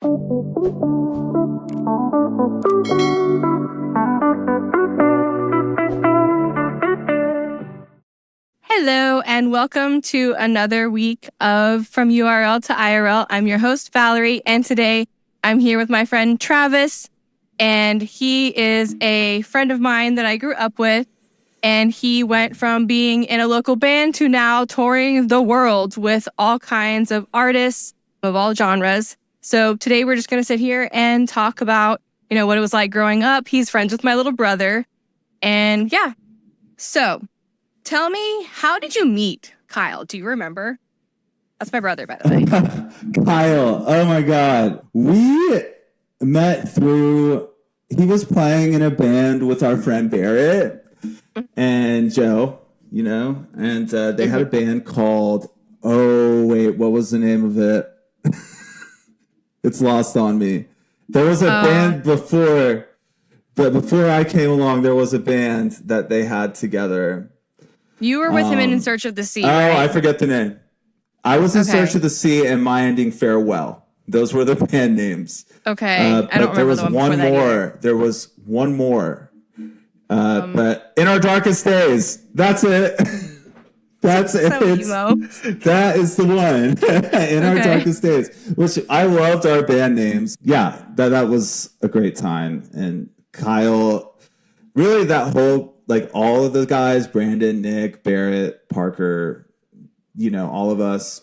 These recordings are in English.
Hello, and welcome to another week of From URL to IRL. I'm your host, Valerie, and today I'm here with my friend Travis, and he is a friend of mine that I grew up with, and he went from being in a local band to now touring the world with all kinds of artists of all genres. So today we're just going to sit here and talk about, what it was like growing up. He's friends with my little brother, and yeah. So tell me, how did you meet Kyle? Do you remember? That's my brother, by the way. Kyle, oh my God. We met through, he was playing in a band with our friend Barrett and Joe, and they had a band called, what was the name of it? It's lost on me. There was a band before, but before I came along, there was a band that they had together. You were with him in Search of the Sea, right? right? I forget the name. I was in Search of the Sea and My Ending Farewell. Those were the band names. Okay. I don't remember the one before that either. There was one more. But In Our Darkest Days. That's it. That's it. Emo. That is the one. In Our Darkest Days. Which I loved our band names. Yeah, that was a great time. And Kyle, really that whole, all of the guys, Brandon, Nick, Barrett, Parker, all of us,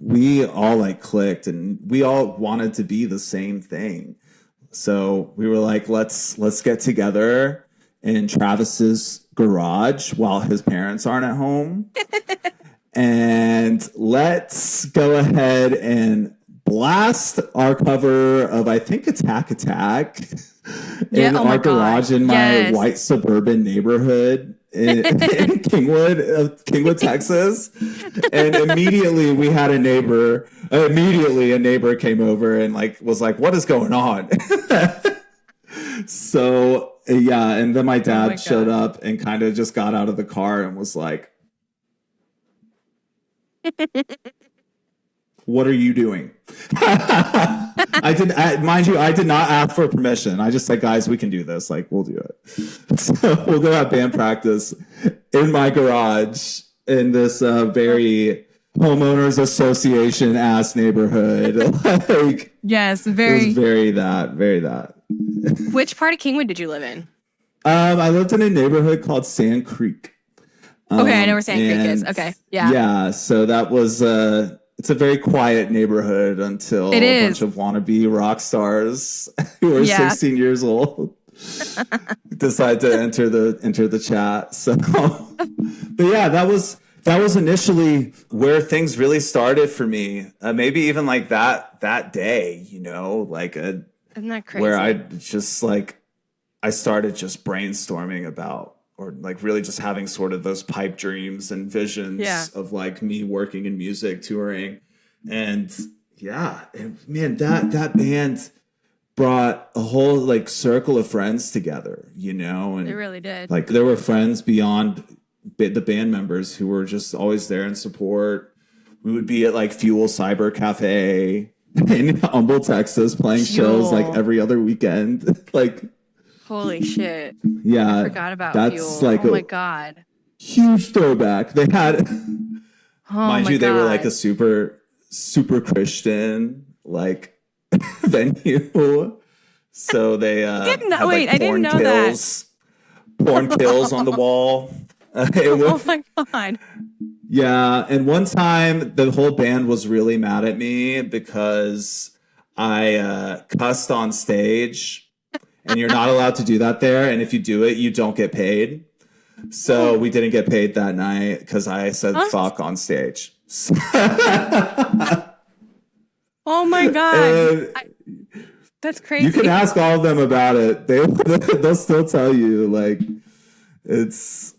we all clicked and we all wanted to be the same thing. So we were like, let's get together in Travis's garage while his parents aren't at home. And let's go ahead and blast our cover of, I think, Attack in our garage in my white suburban neighborhood in Kingwood, Texas. And immediately we had a neighbor came over and was like, what is going on? So yeah, and then my dad showed up and kind of just got out of the car and was like, what are you doing? I did not ask for permission. I just said, guys, we can do this. We'll do it. So we'll go have band practice in my garage in this very homeowners association ass neighborhood. Yes, It was very that. Which part of Kingwood did you live in? I lived in a neighborhood called Sand Creek. Okay, I know where Sand Creek is. Okay, yeah. Yeah, so that was it's a very quiet neighborhood until a bunch of wannabe rock stars who are 16 years old decide to enter the chat. So, but yeah, that was initially where things really started for me. Maybe even that day, Isn't that crazy? where I just I started just brainstorming about, or really just having sort of those pipe dreams and visions of me working in music, touring. And man, that band brought a whole like circle of friends together, and It really did. There were friends beyond the band members who were just always there in support. We would be at Fuel Cyber Cafe in Humble, Texas, playing shows every other weekend. Holy shit. Yeah. I forgot about that's Fuel. Oh my God. Huge throwback. They had, mind you, God. they were a super, super Christian venue. So they I didn't know that. Porn kills on the wall. Oh my God. Yeah, and one time the whole band was really mad at me because I cussed on stage, and you're not allowed to do that there. And if you do it, you don't get paid. So we didn't get paid that night because I said fuck on stage. Oh my God. That's crazy. You can ask all of them about it. They'll still tell you it's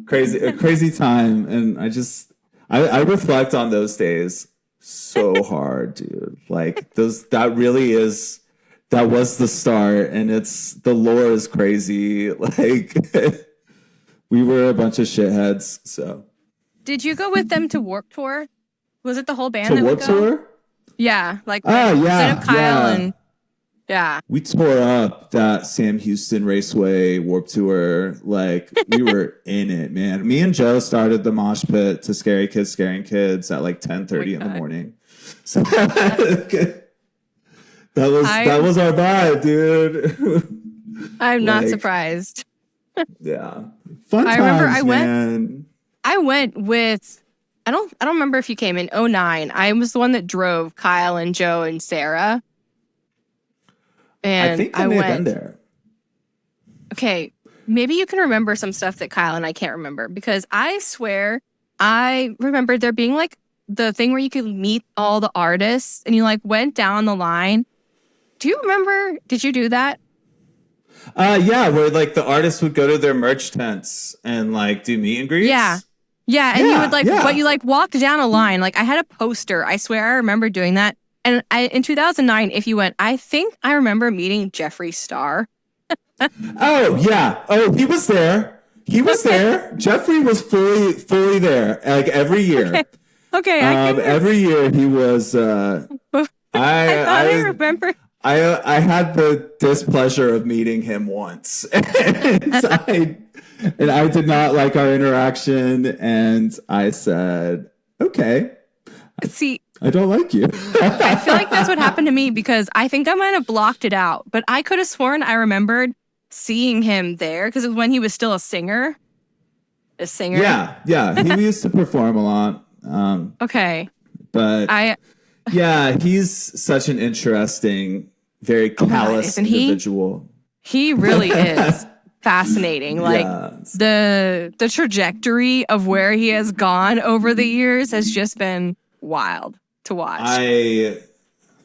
crazy, a crazy time. And I reflect on those days so hard, dude. That was the start, and the lore is crazy. We were a bunch of shitheads. So did you go with them to Warped Tour? Was it the whole band to that Warped would go? Tour? Yeah, like yeah, of Kyle yeah. and yeah. We tore up that Sam Houston Raceway Warped Tour. Like, we were in it, man. Me and Joe started the mosh pit to Scary Kids Scaring Kids at like 10:30 in the morning. So that was our vibe, dude. I'm not surprised. Yeah. Fun times, man. I went with I don't remember if you came in 2009. I was the one that drove Kyle and Joe and Sarah. And I think I may have been there. Okay, maybe you can remember some stuff that Kyle and I can't remember, because I swear I remember there being like the thing where you could meet all the artists and you like went down the line. Do you remember? Did you do that? Yeah, where like the artists would go to their merch tents and like do meet and greets. Yeah. Yeah, and you would like, but you like walked down a line. Like I had a poster. I swear I remember doing that. And in 2009, if you went, I think I remember meeting Jeffree Star. Oh, yeah. Oh, he was there. He was there. Jeffree was fully there, like every year. Okay. Every year he was. I remember. I had the displeasure of meeting him once, and I did not like our interaction, and I said, "Okay." See, I don't like you. I feel like that's what happened to me, because I think I might have blocked it out, but I could have sworn I remembered seeing him there because it was when he was still a singer. Yeah. He used to perform a lot. Okay. But yeah, he's such an interesting, very callous individual. He really is fascinating. Like the trajectory of where he has gone over the years has just been wild to watch.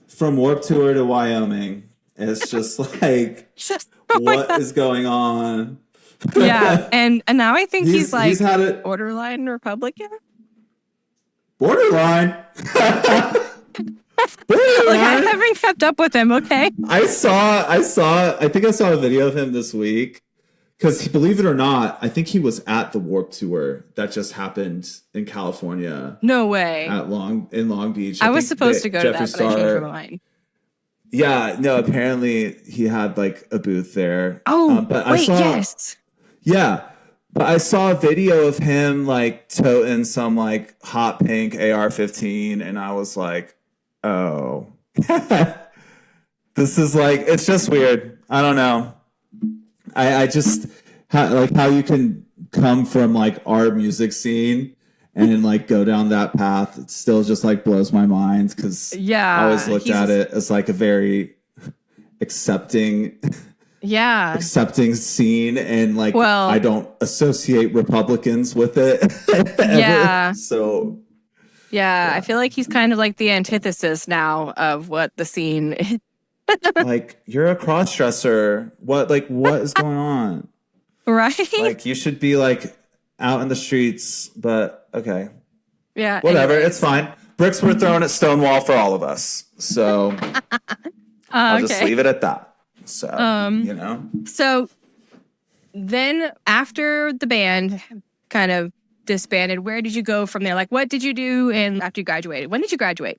From Warped Tour to Wyoming, it's just like what is going on? Yeah, and now I think he's like borderline Republican. Borderline. Like, I haven't kept up with him. Okay. I think I saw a video of him this week. Because believe it or not, I think he was at the Warped Tour that just happened in California. No way. In Long Beach. I was supposed to go to that, but I changed my mind. Yeah, no, apparently he had like a booth there. Oh, yes. Yeah, but I saw a video of him like toting some like hot pink AR-15, and I was like, oh. This is like, it's just weird. I don't know. I just like how you can come from like our music scene and like go down that path. It still just like blows my mind, because I always looked at it as like a very accepting scene, and like I don't associate Republicans with it. Yeah. So I feel like he's kind of like the antithesis now of what the scene is. Like, you're a cross-dresser. What is going on? Right? Like, you should be like out in the streets, but okay. Yeah. Whatever, it's fine. Bricks were thrown at Stonewall for all of us. So I'll just leave it at that. So, you know. So then after the band kind of disbanded, where did you go from there? Like, what did you do after you graduated? When did you graduate?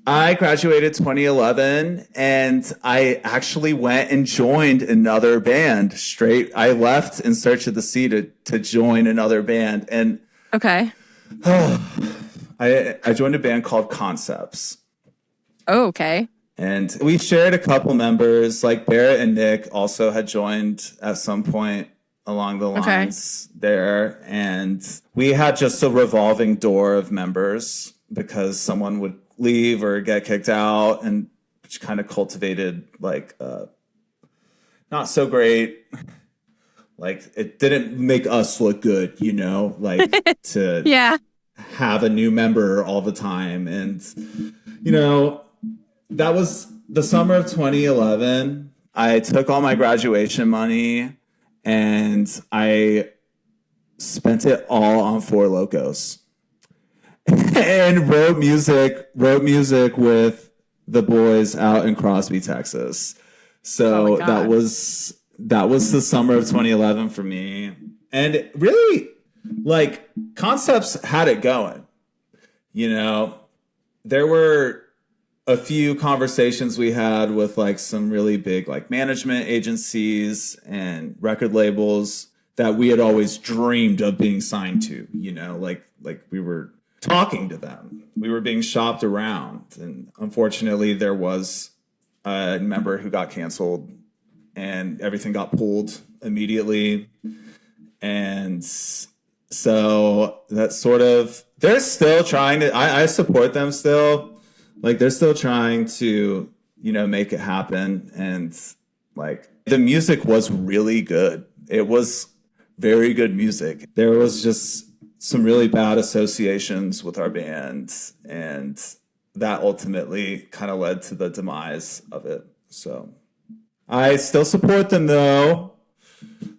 I graduated 2011, and I actually went and joined another band I left In Search of the Sea to join another band. And okay. I joined a band called Concepts. Oh, okay. And we shared a couple members, like Barrett and Nick also had joined at some point along the lines there. And we had just a revolving door of members, because someone would leave or get kicked out, and which kind of cultivated like not so great, like it didn't make us look good, you know, like to have a new member all the time. And you know, that was the summer of 2011. I took all my graduation money and I spent it all on Four Locos. And wrote music with the boys out in Crosby, Texas. So that was the summer of 2011 for me. And really, like, Concepts had it going. You know, there were a few conversations we had with like some really big like management agencies and record labels that we had always dreamed of being signed to, you know, like we were talking to them. We were being shopped around. And unfortunately, there was a member who got canceled and everything got pulled immediately. And so that's sort of, they're still trying to, I support them still. Like they're still trying to, you know, make it happen. And like the music was really good. It was very good music. There was just some really bad associations with our band. And that ultimately kind of led to the demise of it. So I still support them though.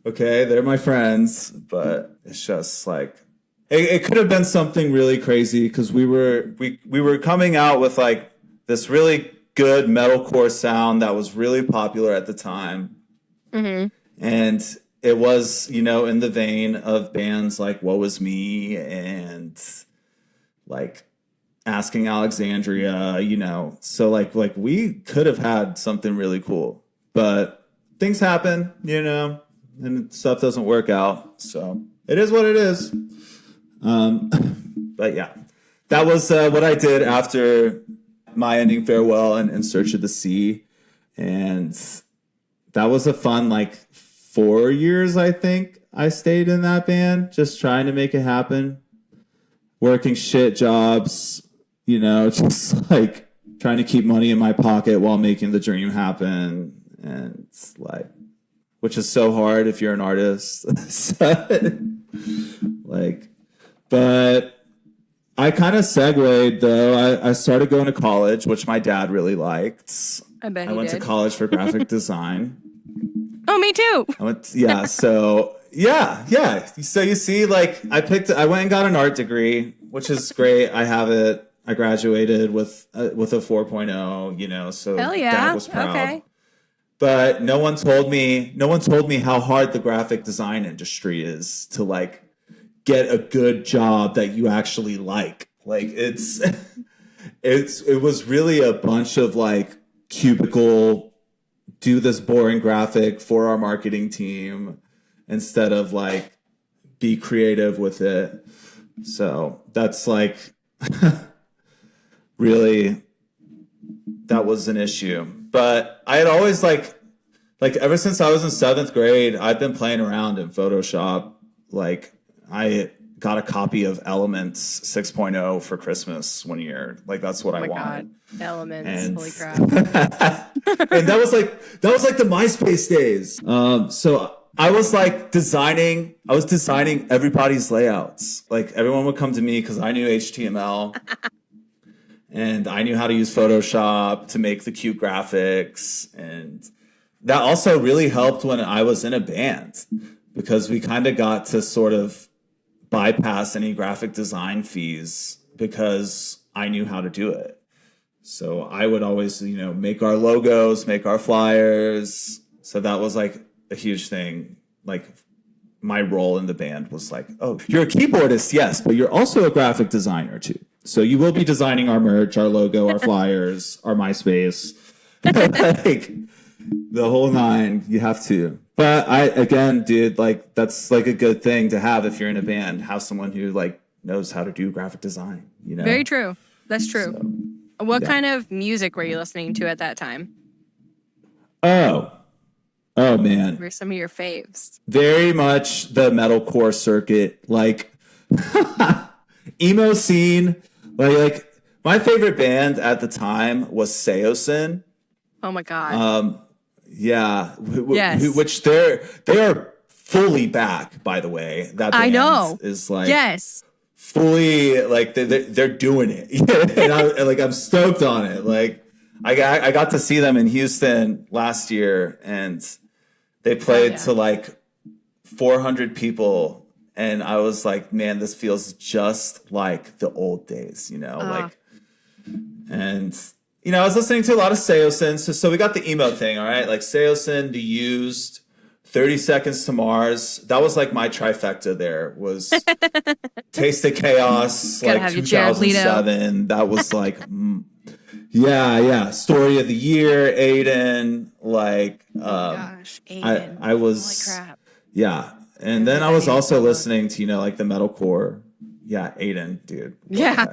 Okay, they're my friends, but it's just like it could have been something really crazy because we were coming out with like this really good metalcore sound that was really popular at the time, and it was, you know, in the vein of bands like Woe Is Me and like Asking Alexandria, you know. So like we could have had something really cool, but things happen, you know, and stuff doesn't work out. So it is what it is. But yeah, that was what I did after my ending farewell and In Search of the Sea. And that was a fun, like 4 years, I think I stayed in that band, just trying to make it happen, working shit jobs, you know, just like trying to keep money in my pocket while making the dream happen. And it's like, which is so hard if you're an artist. So, like, but I kind of segued though. I started going to college, which my dad really liked. I bet I went to college for graphic design. Oh, me too. So you see, like I went and got an art degree, which is great. I have it. I graduated with a 4.0, you know, so hell yeah. Dad was proud. Okay. But no one told me how hard the graphic design industry is to like get a good job that you actually like. Like it was really a bunch of like cubicle, do this boring graphic for our marketing team instead of like be creative with it. So that's like really, that was an issue. But I had always like ever since I was in 7th grade, I've been playing around in Photoshop. Like I got a copy of Elements 6.0 for Christmas one year. Like that's what I wanted. God. Elements, and, holy crap. And that was like the MySpace days. So I was designing everybody's layouts. Like everyone would come to me because I knew HTML. And I knew how to use Photoshop to make the cute graphics. And that also really helped when I was in a band because we kind of got to sort of bypass any graphic design fees because I knew how to do it. So I would always, you know, make our logos, make our flyers. So that was like a huge thing. Like my role in the band was like, oh, you're a keyboardist, yes, but you're also a graphic designer too. So you will be designing our merch, our logo, our flyers, our MySpace, like the whole nine. You have to. But that's like a good thing to have if you're in a band. Have someone who like knows how to do graphic design. You know. Very true. That's true. So, what kind of music were you listening to at that time? Oh man. What were some of your faves? Very much the metalcore circuit, like emo scene. Like my favorite band at the time was Seosin. Oh my god. Yeah. Yes. Which they are fully back, by the way. That band I know. is like yes. Fully like they're doing it. And I'm stoked on it. Like I got to see them in Houston last year and they played to like 400 people. And I was like, man, this feels just like the old days, you know, like, and, you know, I was listening to a lot of Seosin. So we got the emo thing. All right. Like Seosin, The Used, 30 Seconds to Mars. That was like my trifecta there was Taste of Chaos, like 2007. That was like, Yeah. Story of the year, Aiden. Like, Gosh, Aiden. I was, Holy crap. yeah. And then I was also listening to, like the metalcore. Yeah, Aiden, dude. Yeah.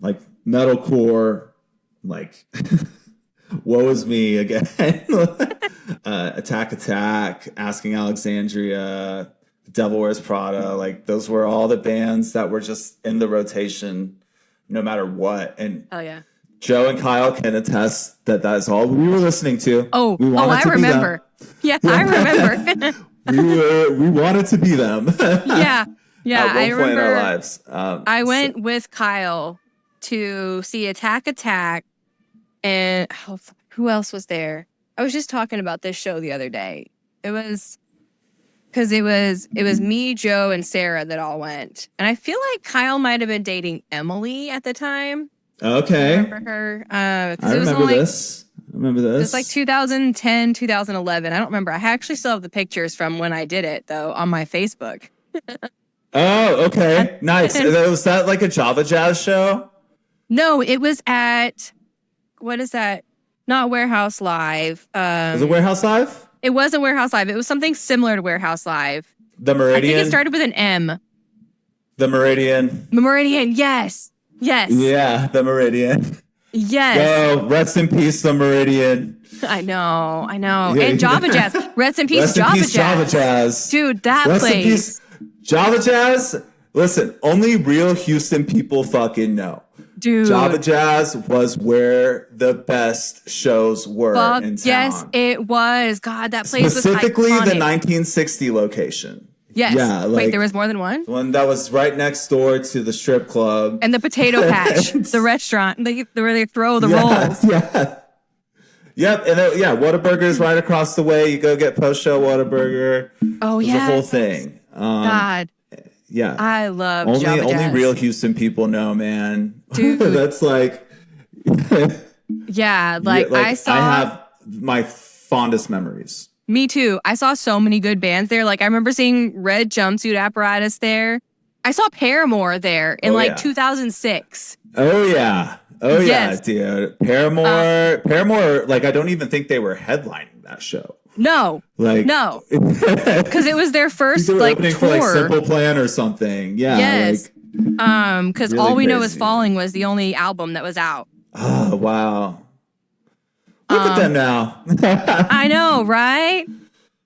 Like metalcore, like woe is me again. Attack, Asking Alexandria, Devil Wears Prada. Like those were all the bands that were just in the rotation no matter what. And Oh yeah. Joe and Kyle can attest that that's all we were listening to. Oh, I remember. Yeah, I remember. We wanted to be them. Yeah. At one I point in our remember. lives. I went with Kyle to see Attack, and who else was there? I was just talking about this show the other day. It was me, Joe, and Sarah that all went, and I feel like Kyle might have been dating Emily at the time. Okay. I remember her. I remember this. It was like 2010, 2011. I don't remember. I actually still have the pictures from when I did it though on my Facebook. Oh, okay. Nice. Was that like a Java Jazz show? No, it was at, what is that? Not Warehouse Live. Was it Warehouse Live? It wasn't Warehouse Live. It was something similar to Warehouse Live. The Meridian? I think it started with an M. The Meridian. Meridian, yes. Yes. Yeah, the Meridian. Yes. Oh, rest in peace, the Meridian. I know. Yeah. And Java Jazz. Rest in peace, Rest in Java peace, Jazz. Java Jazz. Dude, that Rest in place. peace, Java Jazz. Listen, only real Houston people fucking know. Dude. Java Jazz was where the best shows were in town. Yes, it was. God, that place Specifically was iconic. the 1960 location. Yes. Yeah, Wait, there was more than one? The one that was right next door to the strip club. And the Potato Patch, the restaurant, where they throw the rolls. Yeah. Yep. And Whataburger's right across the way. You go get post-show Whataburger. Oh, yeah. The whole thing. God. Yeah. I love only Java Jazz. real Houston people know, man. Dude. That's like... Yeah, I have my fondest memories. Me too. I saw so many good bands there. Like I remember seeing Red Jumpsuit Apparatus there. I saw Paramore there in 2006. Oh yeah. Oh yes. Yeah, dude. Paramore, like I don't even think they were headlining that show. No. No. Because it was their first opening tour. For like Simple Plan or something. Yeah. Yes. Because really All We Know crazy. Is Falling was the only album that was out. Oh wow. Look at them now. I know, right?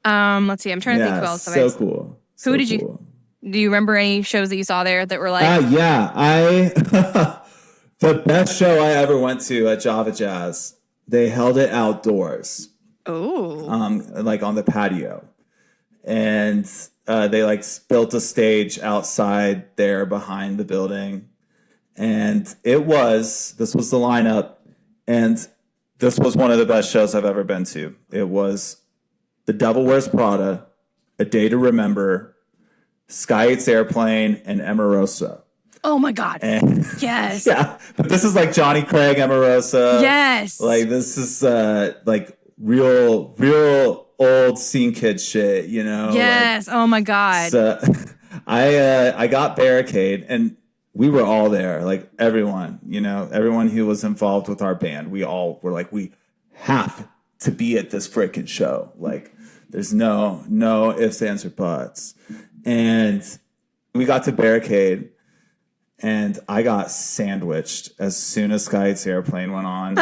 Let's see. I'm trying to think who else. So cool. Who did you? Do you remember any shows that you saw there that were like? The best show I ever went to at Java Jazz. They held it outdoors. Oh. Like on the patio, and they built a stage outside there behind the building, and this was the lineup, and this was one of the best shows I've ever been to. It was The Devil Wears Prada, A Day to Remember, Sky Eats Airplane, and Emarosa. Oh my God. And, yes. Yeah. But this is like Johnny Craig, Emarosa. Yes. Like this is real old scene kid shit, you know? Yes. Oh my God. So, I got Barricade and we were all there, like everyone who was involved with our band. We all were like, we have to be at this freaking show. Like, there's no ifs, ands, or buts. And we got to Barricade, and I got sandwiched as soon as Sky Eats Airplane went on.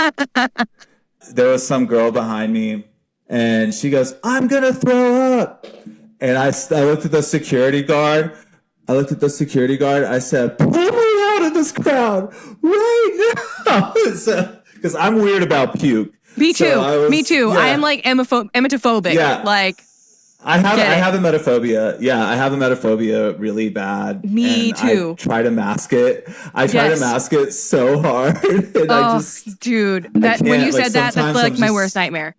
There was some girl behind me, and she goes, "I'm gonna throw up." And I looked at the security guard. I said, "Pull me out of this crowd right now," because I'm weird about puke. Me too. Me too. Yeah. I am like emetophobic. Yeah. Like I have emetophobia. Yeah, I have emetophobia really bad. Me too. I try to mask it. I try to mask it so hard. And dude, that when you said that, that's like my worst nightmare.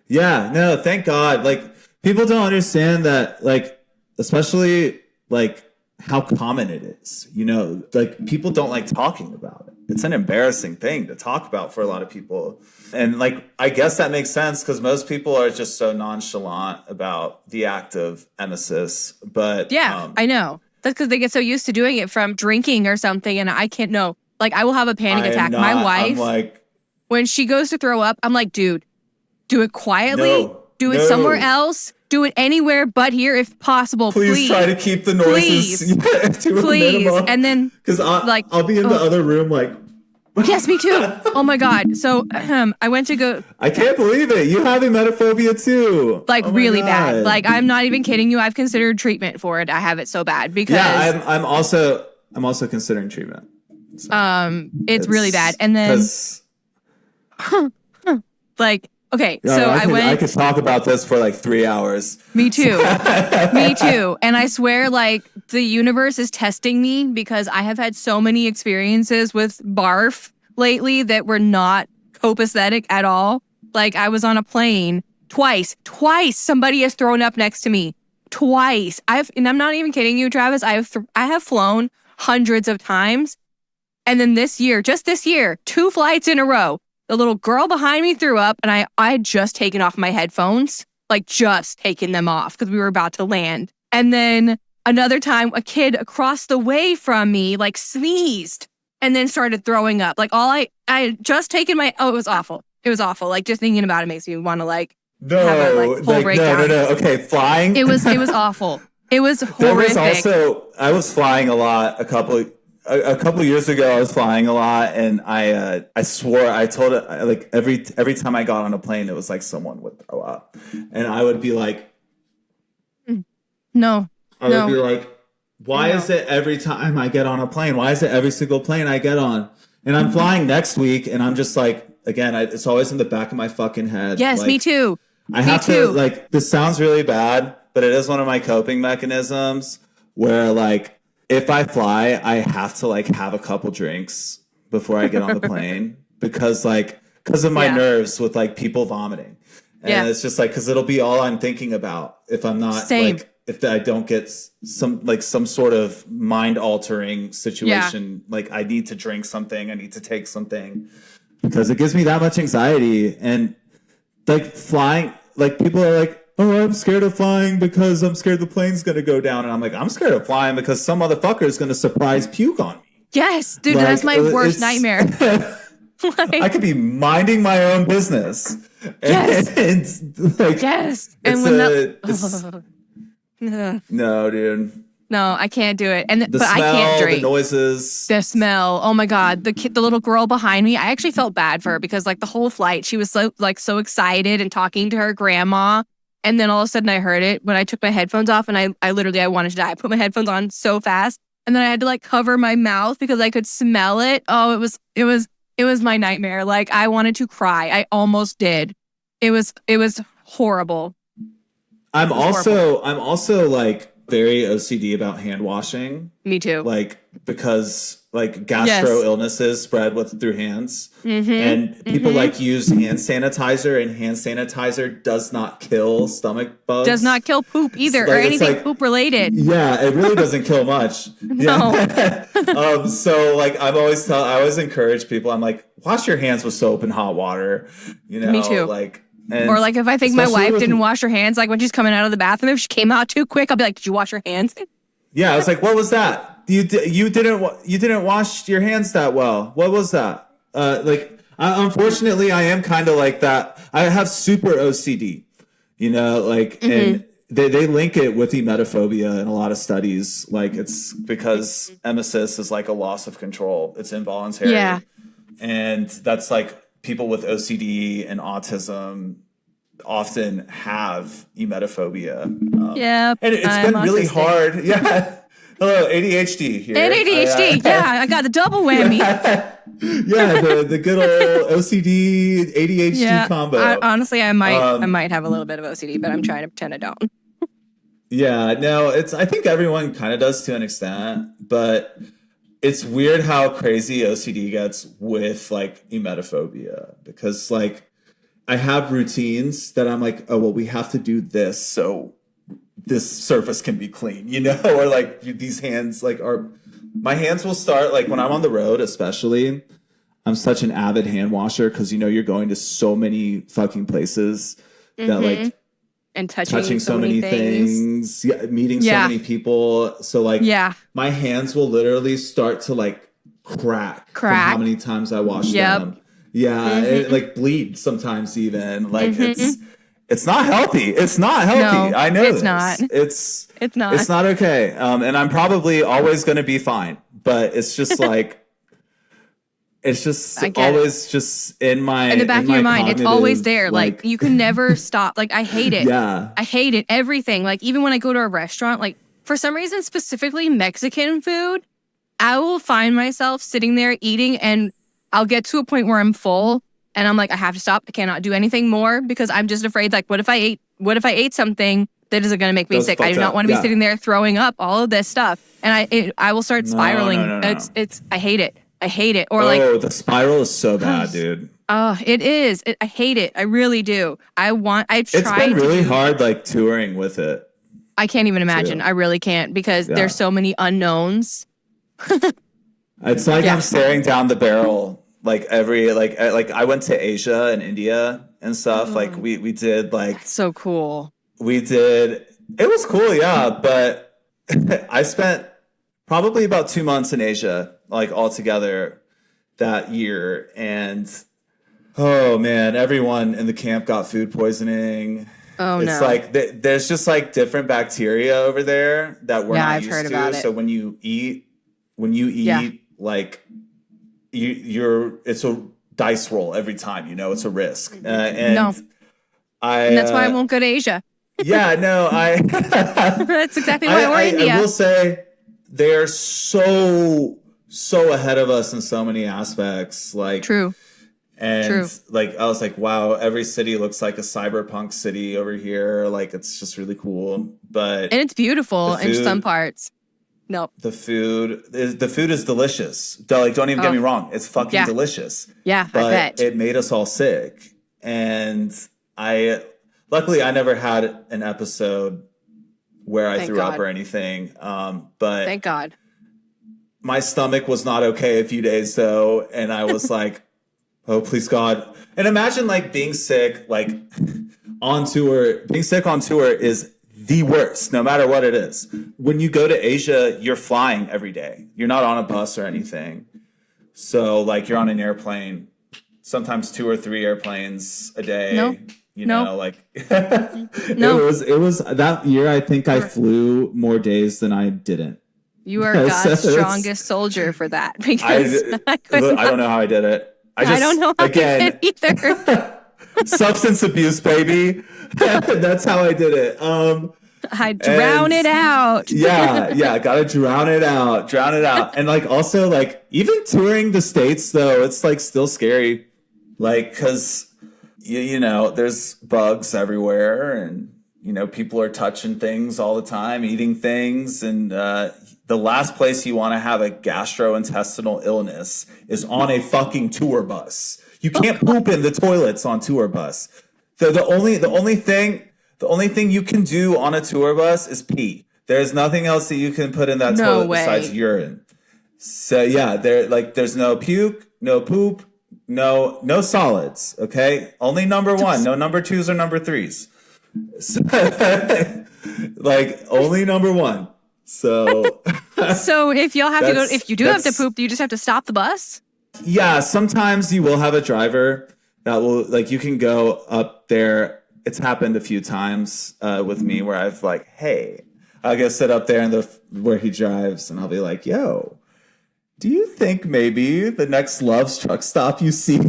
Yeah, no, thank God. Like people don't understand that, like, especially like how common it is. You know, like people don't like talking about it. It's an embarrassing thing to talk about for a lot of people. And like, I guess that makes sense because most people are just so nonchalant about the act of emesis. But yeah, I know. That's because they get so used to doing it from drinking or something. And I can't know. Like, I will have a panic attack. My wife, I'm like, when she goes to throw up, I'm like, dude, do it quietly. Do it somewhere else. Do it anywhere but here if possible. Please try to keep the noises to a minimum. And then, because I'll be in the other room like. Yes, me too. Oh my God. So I went to go. I can't believe it. You have emetophobia too. Like, really bad. Like, I'm not even kidding you. I've considered treatment for it. I have it so bad because. Yeah, I'm also considering treatment. So it's really bad. And then. Like, okay, so I could talk about this for like 3 hours. Me too. Me too. And I swear, like, the universe is testing me because I have had so many experiences with barf lately that were not copacetic at all. Like, I was on a plane twice somebody has thrown up next to me. Twice. And I'm not even kidding you, Travis. I have flown hundreds of times. And then just this year, 2 flights in a row, the little girl behind me threw up, and I had just taken off my headphones, like just taken them off because we were about to land. And then another time, a kid across the way from me, like, sneezed and then started throwing up. Like, I had just taken it was awful. It was awful. Like, just thinking about it makes me want to, like, have a, like, full breakdown. No. Okay, flying. It was awful. It was horrific. I was flying a lot a couple years ago. I was flying a lot, and I swore, I told it, like, every time I got on a plane, it was like someone would throw up, and I would be like, no. I would be like, why is it every time I get on a plane? Why is it every single plane I get on? And I'm flying next week, and I'm just like, again, it's always in the back of my fucking head. Yes, like, me too. I have to, like, this sounds really bad, but it is one of my coping mechanisms where, like, if I fly, I have to, like, have a couple drinks before I get on the plane because of my nerves with, like, people vomiting. And it's just like, because it'll be all I'm thinking about if I'm not, like, if I don't get some sort of mind altering situation. Like, I need to drink something, I need to take something because it gives me that much anxiety. And, like, flying, like, people are like, oh, I'm scared of flying because I'm scared the plane's going to go down. And I'm like, I'm scared of flying because some motherfucker is going to surprise puke on me. Yes, dude, like, that's my worst nightmare. Like, I could be minding my own business. Yes. Like, yes. And when no, dude. No, I can't do it. But smell, I can't drink. The noises. The smell. Oh my God. The little girl behind me, I actually felt bad for her because, like, the whole flight, she was so excited and talking to her grandma. And then all of a sudden I heard it when I took my headphones off, and I literally wanted to die. I put my headphones on so fast, and then I had to, like, cover my mouth because I could smell it. Oh, it was my nightmare. Like, I wanted to cry. I almost did. It was horrible. I'm also like very OCD about hand washing. Me too. Like, because, like, gastro illnesses spread through hands. Mm-hmm. And people like use hand sanitizer, and hand sanitizer does not kill stomach bugs. Does not kill poop either, or anything poop related. Yeah, it really doesn't kill much. No. Yeah. So, like, I always encourage people, I'm like, wash your hands with soap and hot water. You know, me too. Like, or, like, if I think my wife didn't wash her hands, like, when she's coming out of the bathroom, if she came out too quick, I'll be like, did you wash your hands? Yeah, I was like, what was that? You didn't wash your hands that well. What was that? Unfortunately, I am kind of like that. I have super OCD, you know, like, and they link it with emetophobia in a lot of studies. Like, it's because emesis is like a loss of control. It's involuntary. Yeah. And that's, like, people with OCD and autism often have emetophobia. Yeah. And it's been really hard. Yeah. Hello, ADHD here. ADHD. I got the double whammy. Yeah, the good old OCD ADHD combo. Honestly, I might have a little bit of OCD, but I'm trying to pretend I don't. Yeah, no, I think everyone kind of does to an extent, but it's weird how crazy OCD gets with, like, emetophobia, because, like, I have routines that I'm like, oh, well, we have to do this so this surface can be clean, you know? Or, like, these hands, like, my hands will start, like, when I'm on the road, especially, I'm such an avid hand washer because, you know, you're going to so many fucking places that, like, and touching so many things. Yeah, meeting so many people. So, like, my hands will literally start to, like, from how many times I wash them. Yeah, it like bleed sometimes even. Like it's not healthy. It's not healthy. No, I know it's this. not. It's not. It's not okay. And I'm probably always going to be fine. But it's just like it's just always just in the back of your mind. It's always there. Like you can never stop. Like I hate it. Yeah, I hate it. Everything. Like even when I go to a restaurant, like for some reason, specifically Mexican food, I will find myself sitting there eating, and I'll get to a point where I'm full, and I'm like, I have to stop. I cannot do anything more because I'm just afraid. Like, what if I ate something that isn't going to make me sick? I do not want to be sitting there throwing up all of this stuff, and I will start spiraling. No. It's I hate it. I hate it. Or the spiral is so bad, dude. Oh, it is. I hate it. I really do. I've tried. It's been really hard, like touring with it. I can't even imagine. I really can't because there's so many unknowns. It's like I'm staring down the barrel. Like I went to Asia and India and stuff. Like we did like That's so cool. It was cool, yeah. But I spent probably about 2 months in Asia, like all together that year, and oh man, everyone in the camp got food poisoning. Oh it's like there's just like different bacteria over there that we're not used to. So when you eat, like it's a dice roll every time. You know, it's a risk. And that's why I won't go to Asia. Yeah, no, that's exactly why we're India. I will say they're so ahead of us in so many aspects. Like true. And like I was like, wow, every city looks like a cyberpunk city over here. Like it's just really cool. And it's beautiful in some parts. No. The food is delicious. Like don't even get me wrong. It's fucking delicious. Yeah, but I bet. It made us all sick. And luckily I never had an episode where I threw up or anything. But thank God. My stomach was not okay a few days though, and I was like, oh, please God. And imagine like being sick, like on tour. Being sick on tour is the worst, no matter what it is. When you go to Asia, you're flying every day. You're not on a bus or anything. So like you're on an airplane, sometimes 2 or 3 airplanes a day. No. You know, like it was that year. I think I flew more days than I didn't. You are God's strongest soldier for that because I don't know how I did it. I don't know how I did it either. Substance abuse, baby. That's how I did it. I drown it out. yeah, gotta drown it out. And like also like even touring the States though, it's like still scary. Like because you know there's bugs everywhere, and you know people are touching things all the time, eating things, and the last place you want to have a gastrointestinal illness is on a fucking tour bus. You can't poop in the toilets on tour bus. The only thing you can do on a tour bus is pee. There's nothing else that you can put in that toilet besides urine. So yeah, there's no puke, no poop, no solids. Okay, only number 1. No number 2s or number 3s. So, like only number 1. So if y'all have to go, if you do have to poop, do you just have to stop the bus? Yeah, sometimes you will have a driver that will like you can go up there. It's happened a few times with me where I've like, hey, I'll go sit up there in where he drives, and I'll be like, yo, do you think maybe the next Love's truck stop you see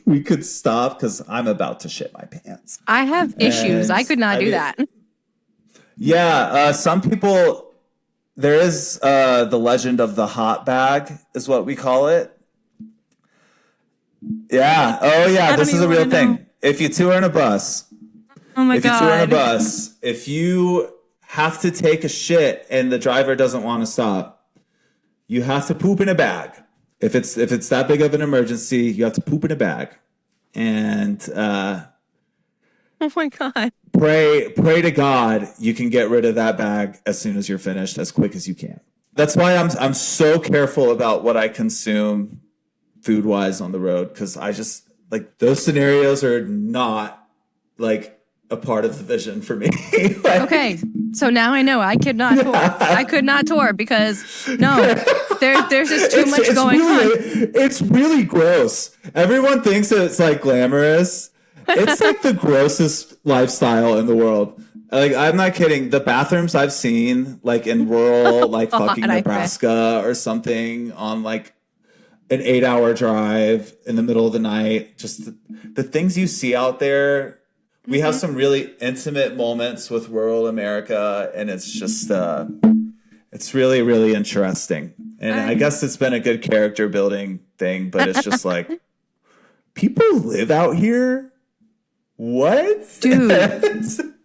we could stop because I'm about to shit my pants? I have issues. I could not do that. Yeah, some people. There is the legend of the hot bag, is what we call it. Yeah. Oh, yeah. This is a real thing. If you tour in a bus, if you have to take a shit and the driver doesn't want to stop, you have to poop in a bag. If it's that big of an emergency, you have to poop in a bag. And oh my God. Pray to God you can get rid of that bag as soon as you're finished, as quick as you can. That's why I'm so careful about what I consume food wise on the road, because I just like those scenarios are not like a part of the vision for me. Like, okay, so now I know I could not tour. I could not tour because There's just too much going on. It's really gross. Everyone thinks that it's like glamorous. It's like the grossest lifestyle in the world. Like, I'm not kidding. The bathrooms I've seen, like in rural, like fucking Nebraska or something, on like an 8-hour drive in the middle of the night. Just the things you see out there. We have some really intimate moments with rural America, and it's just, it's really, really interesting. And I guess it's been a good character building thing, but it's just like, people live out here? What? Dude,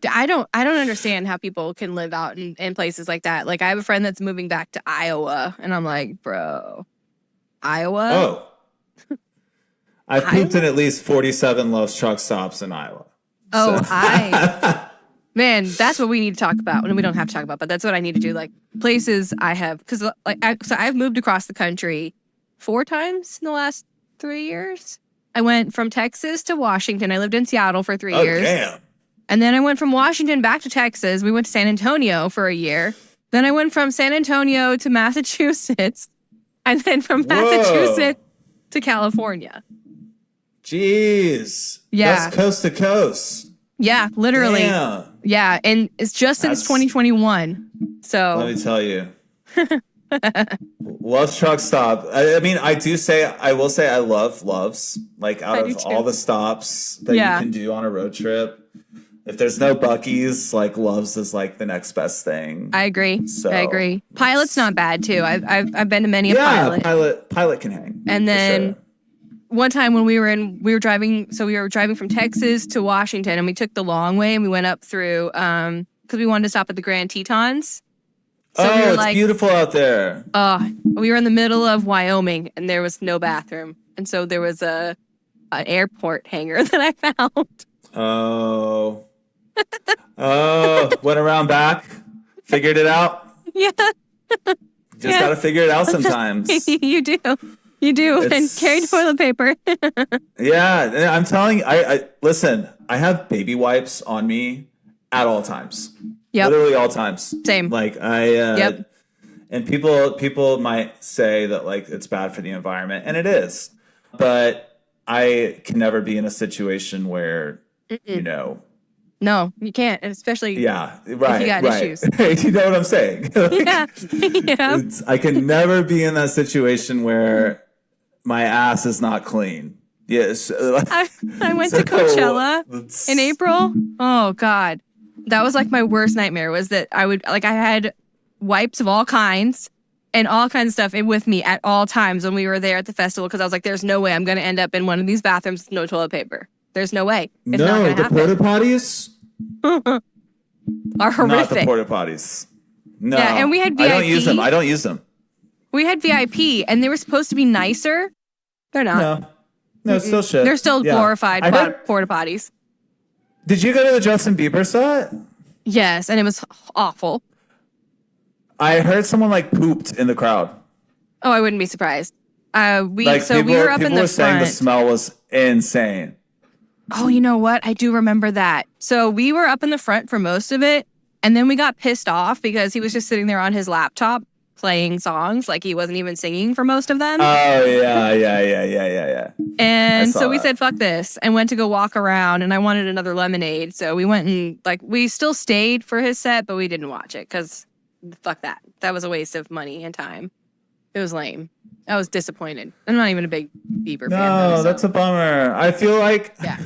I don't understand how people can live out in places like that. Like, I have a friend that's moving back to Iowa, and I'm like, bro, Iowa? Oh. I've pooped in at least 47 Love's truck stops in Iowa. Oh, so. Man, that's what we need to talk about. And we don't have to talk about, but that's what I need to do. Like, places I have, because like, so I've moved across the country 4 times in the last 3 years. I went from Texas to Washington. I lived in Seattle for 3 years. Damn. And then I went from Washington back to Texas. We went to San Antonio for a year. Then I went from San Antonio to Massachusetts. And then from Massachusetts to California. Jeez. Yeah. That's coast to coast. Yeah, literally. Damn. Yeah, and it's just since 2021. So let me tell you. Love's truck stop. I mean, I will say I love Love's. Like, out of all the stops that you can do on a road trip, if there's no Buc-ee's, like, Love's is like the next best thing. I agree. So, I agree. Pilot's not bad too. I've been to many a Pilot. Pilot can hang. And then one time when we were driving from Texas to Washington, and we took the long way, and we went up through because we wanted to stop at the Grand Tetons. So it's beautiful out there. We were in the middle of Wyoming, and there was no bathroom, and so there was an airport hangar that I found. Went around back, figured it out. Yeah, just gotta figure it out sometimes. You do, and carry toilet paper. Yeah, I'm telling you, I listen. I have baby wipes on me at all times. Yep. Literally all times. Same. Like and people might say that, like, it's bad for the environment, and it is. But I can never be in a situation where, you know. No, you can't, especially right, if you got issues. You know what I'm saying? Yeah. I can never be in that situation where my ass is not clean. Yes. I went to Coachella in April. Oh, God. That was like my worst nightmare, was that I had wipes of all kinds and all kinds of stuff with me at all times when we were there at the festival, because I was like, there's no way I'm going to end up in one of these bathrooms with no toilet paper. There's no way. It's not gonna happen. Porta potties are horrific. Not the porta potties. No. Yeah, and we had VIP. I don't use them. We had VIP, and they were supposed to be nicer. They're not. No, it's still shit. They're still glorified porta potties. Did you go to the Justin Bieber set? Yes, and it was awful. I heard someone like pooped in the crowd. Oh, I wouldn't be surprised. We were up in the front. People were saying the smell was insane. Oh, you know what? I do remember that. So we were up in the front for most of it, and then we got pissed off because he was just sitting there on his laptop playing songs, like he wasn't even singing for most of them. Oh, yeah. And so we said, fuck this, and went to go walk around, and I wanted another lemonade. So we went and, like, we still stayed for his set, but we didn't watch it because fuck that. That was a waste of money and time. It was lame. I was disappointed. I'm not even a big Bieber fan. No, that's a bummer. I feel like... Yeah.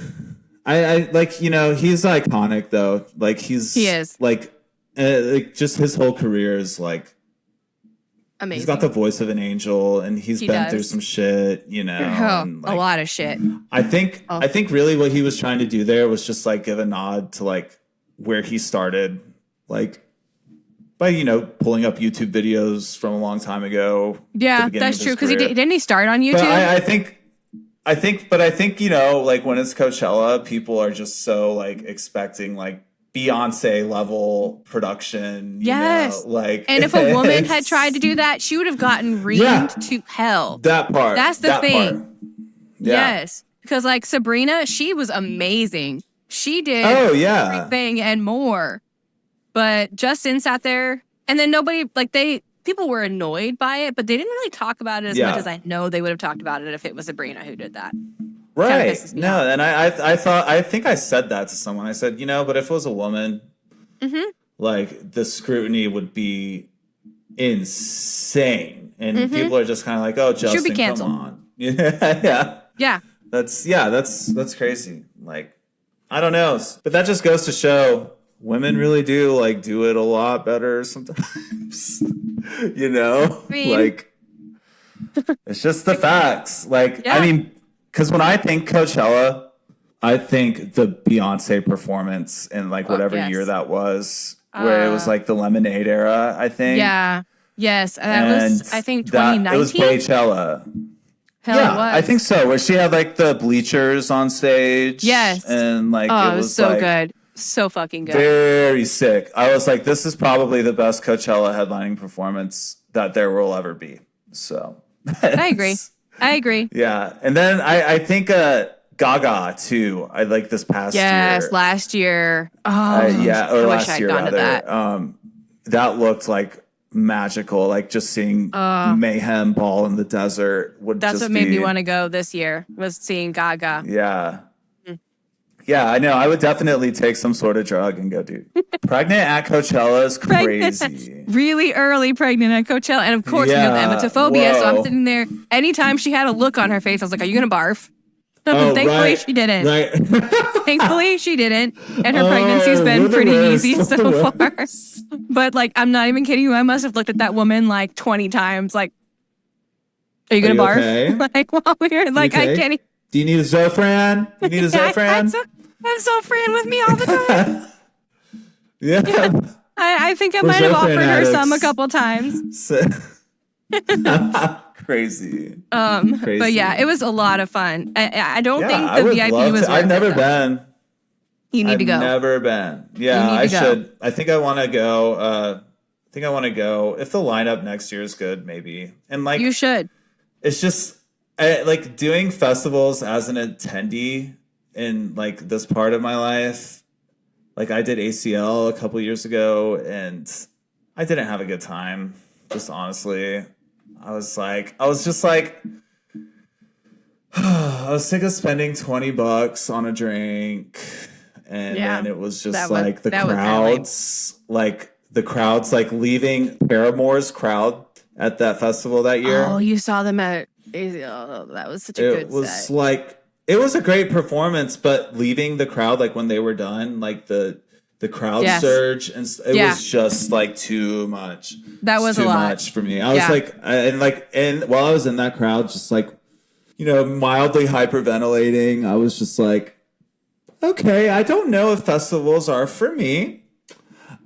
I like, you know, he's iconic, though. Like, he is. Like, just his whole career is, like... Amazing. He's got the voice of an angel, and he's been through some shit, you know. And, like, a lot of shit. I think really what he was trying to do there was just, like, give a nod to, like, where he started, like, by, you know, pulling up YouTube videos from a long time ago. Yeah, that's true, because didn't he start on YouTube? But I think, you know, like, when it's Coachella, people are just so, like, expecting, like, Beyonce level production. Yes. You know, like, and if a woman had tried to do that, she would have gotten reamed to hell. That part. That's the thing. Part. Yeah. Yes. Because, like, Sabrina, she was amazing. She did everything and more. But Justin sat there, and then nobody, like, they people were annoyed by it, but they didn't really talk about it as much as I know they would have talked about it if it was Sabrina who did that. Right. No, and I think I said that to someone. I said, but if it was a woman, like the scrutiny would be insane. And people are just kind of like, oh, Justin, should be canceled. Come on. Yeah. Yeah. That's crazy. Like, I don't know. But that just goes to show women really do like do it a lot better sometimes. Like it's just the facts. Like, I mean, because when I think Coachella, I think the Beyonce performance in like whatever year that was, where it was like the Lemonade era, I think. Yeah. Yes. That was, I think, 2019. It was Coachella. Hell, it was. I think so. Where she had like the bleachers on stage. Yes. And like it was so like, good. So fucking good. Very sick. I was like, this is probably the best Coachella headlining performance that there will ever be. So I agree. Yeah. And then I think Gaga too. I like this past year. Yes, last year. Or last year rather. That looked like magical. Like just seeing Mayhem ball in the desert would That's just what made me want to go this year, was seeing Gaga. Yeah. Yeah, I know. I would definitely take some sort of drug and go do. Pregnant at Coachella is crazy. Really early pregnant at Coachella. And of course, the emetophobia. So I'm sitting there. Anytime she had a look on her face, I was like, are you going to barf? Thankfully, she didn't. Right. Thankfully, she didn't. And her pregnancy's been pretty easy so far. But like, I'm not even kidding you. I must have looked at that woman like 20 times. Like, are you going to barf? Okay? Like, while we're like, okay? I can't. Do you need a Zofran? You need a Zofran? I have Zofran with me all the time. Yeah. I think I might have offered her some a couple times. Crazy. But yeah, it was a lot of fun. I don't think the VIP was. I've never been. You need to go. I've never been. Yeah, I should. I think I want to go. If the lineup next year is good, maybe. And like, you should. It's just like doing festivals as an attendee in like this part of my life. Like I did ACL a couple years ago and I didn't have a good time. Just honestly, I was just like, I was sick of spending $20 on a drink. And then it was just the crowds like leaving Paramore's crowd at that festival that year. Oh, you saw them at ACL. That was such a good set. It was like, it was a great performance, but leaving the crowd, like when they were done, like the crowd surge, and it was just like too much. That was a lot. Too much for me. I was and while I was in that crowd, just like, mildly hyperventilating, I was just like, okay, I don't know if festivals are for me.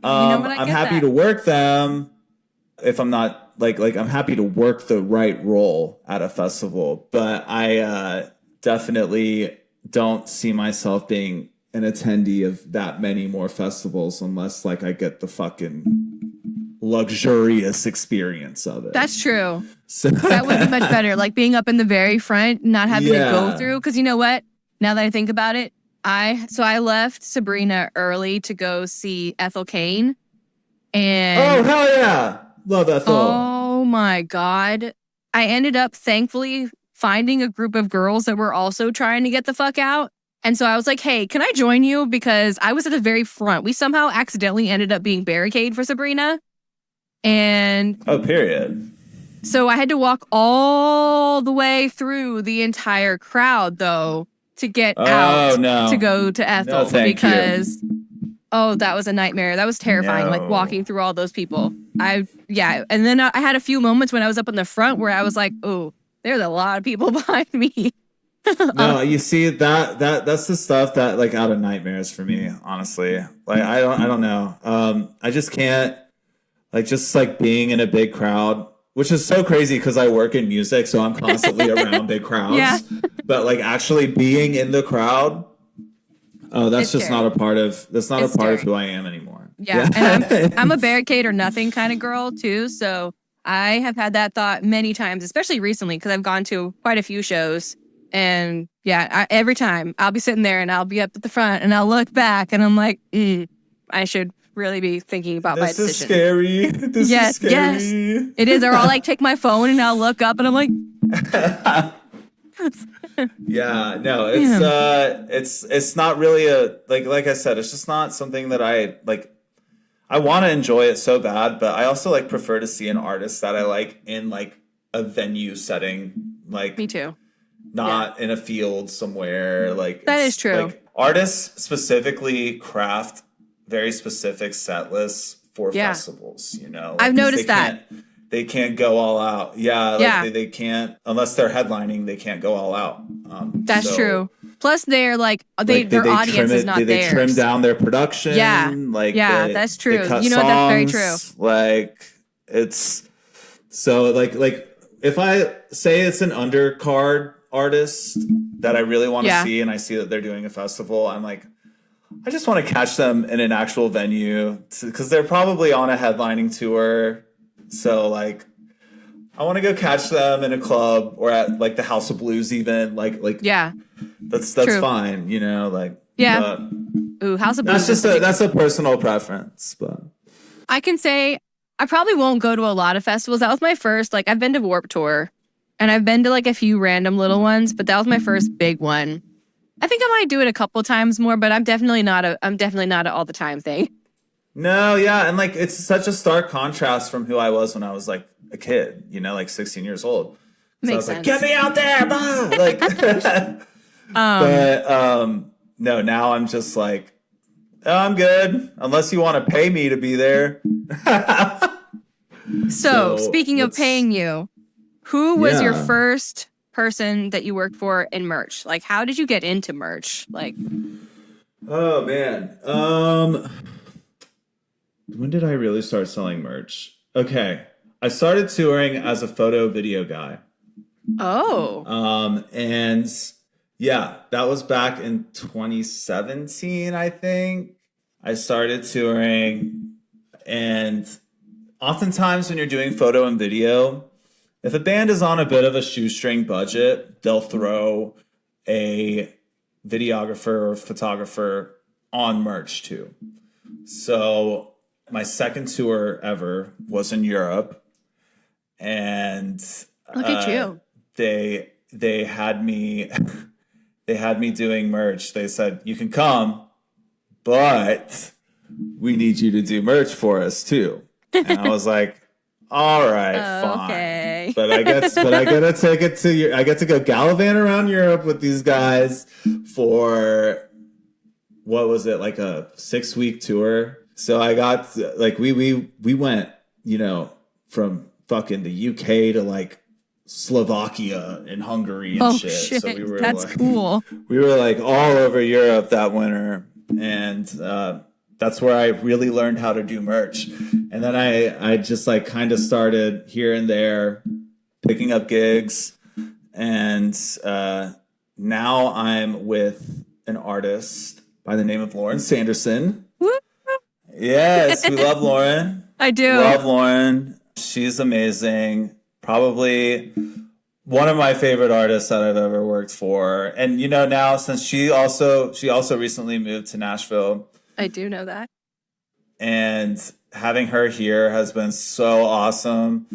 I'm happy to work them if I'm not like I'm happy to work the right role at a festival, but I definitely don't see myself being an attendee of that many more festivals unless like I get the fucking luxurious experience of it. That's true. So that would be much better. Like being up in the very front, not having to go through. Because you know what? Now that I think about it, I left Sabrina early to go see Ethel Cain. And oh, hell yeah. Love Ethel. Oh my God. I ended up thankfully finding a group of girls that were also trying to get the fuck out. And so I was like, hey, can I join you? Because I was at the very front. We somehow accidentally ended up being barricade for Sabrina. And period. So I had to walk all the way through the entire crowd, though, to get out to go to Ethel. Because that was a nightmare. That was terrifying, like walking through all those people. And then I had a few moments when I was up in the front where I was like, oh, there's a lot of people behind me. No, you see that's the stuff that like out of nightmares for me, honestly. Like I don't know. I just can't like being in a big crowd, which is so crazy because I work in music, so I'm constantly around big crowds. Yeah. But like actually being in the crowd, that's just not a part of who I am anymore. Yeah. And I'm a barricade or nothing kind of girl too, so I have had that thought many times, especially recently because I've gone to quite a few shows. And every time I'll be sitting there and I'll be up at the front and I'll look back and I'm like, I should really be thinking about my This decision. is scary. This is scary. Yes, it is. Or I'll like take my phone and I'll look up and I'm like, yeah, no, it's not really a like I said, it's just not something that I like. I want to enjoy it so bad, but I also like prefer to see an artist that I like in like a venue setting, like me too. Not in a field somewhere. Like that is true. Like artists specifically craft very specific set lists for festivals. You know, like, I've noticed that. They can't go all out. Yeah. They can't, unless they're headlining, they can't go all out. That's true. Plus, they're like, their audience is not theirs. They trim down their production. Yeah. That's true. You know, that's very true. Like, it's so like if I say it's an undercard artist that I really want to see and I see that they're doing a festival, I'm like, I just want to catch them in an actual venue because they're probably on a headlining tour. So like, I want to go catch them in a club or at like the House of Blues, even like that's true. Fine, you know, like Ooh, House of Blues. That's a personal preference, but I can say I probably won't go to a lot of festivals. That was my first. Like I've been to Warped Tour, and I've been to like a few random little ones, but that was my first big one. I think I might do it a couple times more, but I'm definitely not an all the time thing. No, yeah, and like it's such a stark contrast from who I was when I was like a kid, you know, like 16 years old. So I was like, get me out there, bah! Like but no, now I'm just like, oh, I'm good, unless you want to pay me to be there. So speaking of paying you, who was your first person that you worked for in merch? Like, how did you get into merch? Like, oh man, when did I really start selling merch? Okay, I started touring as a photo video guy. Oh. And yeah, that was back in 2017, I think. I started touring, and oftentimes when you're doing photo and video, if a band is on a bit of a shoestring budget, they'll throw a videographer or photographer on merch too. So my second tour ever was in Europe, and look at you. They had me doing merch. They said, you can come, but we need you to do merch for us too. And I was like, all right, fine. Okay. But I get to go gallivant around Europe with these guys for, what was it, like a 6-week tour. So I got like we went, you know, from fucking the UK to like Slovakia and Hungary and shit. So we were that's like, cool. We were like all over Europe that winter, and that's where I really learned how to do merch. And then I just like kind of started here and there picking up gigs, and now I'm with an artist by the name of Lauren Sanderson. Yes, we love Lauren. I do. Love Lauren. She's amazing. Probably one of my favorite artists that I've ever worked for. And you know, now since she also recently moved to Nashville. I do know that. And having her here has been so awesome.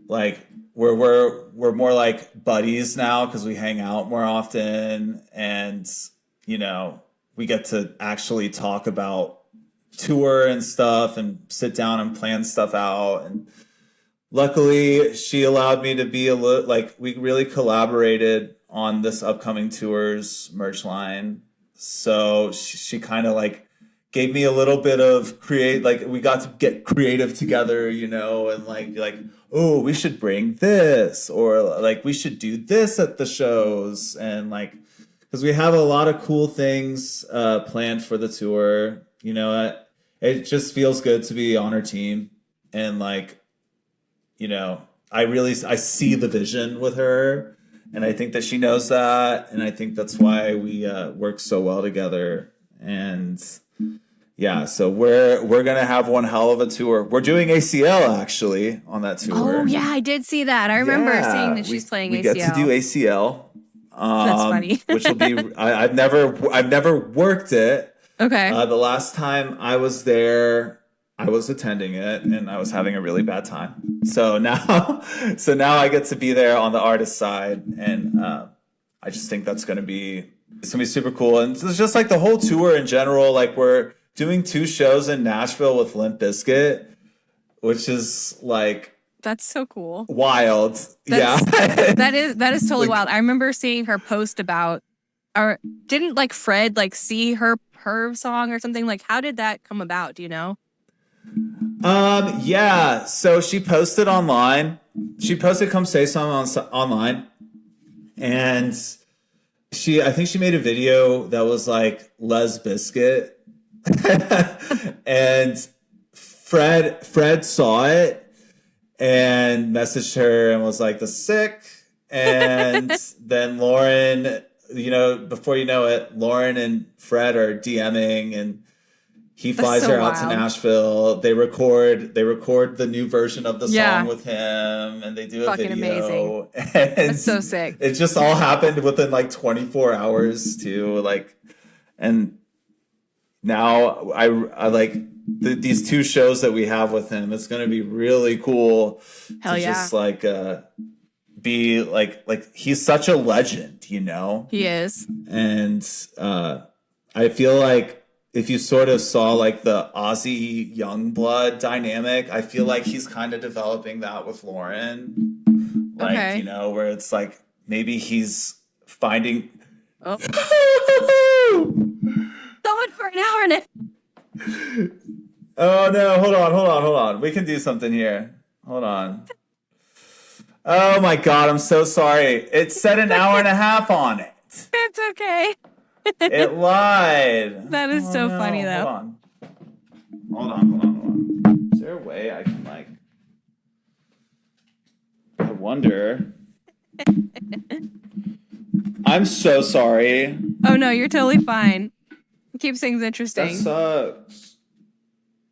Like we're more like buddies now because we hang out more often, and you know, we get to actually talk about tour and stuff and sit down and plan stuff out. And luckily she allowed me to be we really collaborated on this upcoming tour's merch line. So she kind of like gave me a little bit of we got to get creative together, you know, and like, oh, we should bring this, or like we should do this at the shows. And like, because we have a lot of cool things planned for the tour, you know, it just feels good to be on her team. And like, you know, I see the vision with her, and I think that she knows that. And I think that's why we work so well together. And yeah, so we're going to have one hell of a tour. We're doing ACL actually on that tour. Oh yeah, I did see that. I remember seeing that she's playing ACL. We get to do ACL. That's funny. Which will be, I've never worked it. Okay. The last time I was there, I was attending it and I was having a really bad time. So now, I get to be there on the artist side, and I just think it's gonna be super cool. And it's just like the whole tour in general. Like we're doing 2 shows in Nashville with Limp Bizkit, which is like that's so cool. Wild. Yeah. that is totally wild. I remember seeing her post about, or didn't like Fred like see her song or something? Like, how did that come about? Do you know? Yeah. So she posted online. She posted "Come Say Something" online, and I think she made a video that was like Les Biscuit, and Fred saw it and messaged her and was like, "The sick," and then Lauren, before you know it, Lauren and Fred are DMing, and he flies her out to Nashville. They record the new version of the song with him, and they do a fucking video. Amazing. And that's so sick. It just all happened within like 24 hours too. Like, and now I like these 2 shows that we have with him. It's going to be really cool. Hell yeah. Just like be like he's such a legend, He is. And I feel like if you sort of saw like the Ozzy Youngblood dynamic, I feel like he's kind of developing that with Lauren. Like, okay. Where it's like maybe he's finding going for an hour and a Oh no, hold on. We can do something here. Hold on. Oh my god, I'm so sorry. It said an hour and a half on it. It's okay. It lied. That is so funny though. Hold on. Is there a way I can like I wonder. I'm so sorry. Oh no, you're totally fine. Keep things interesting. That sucks.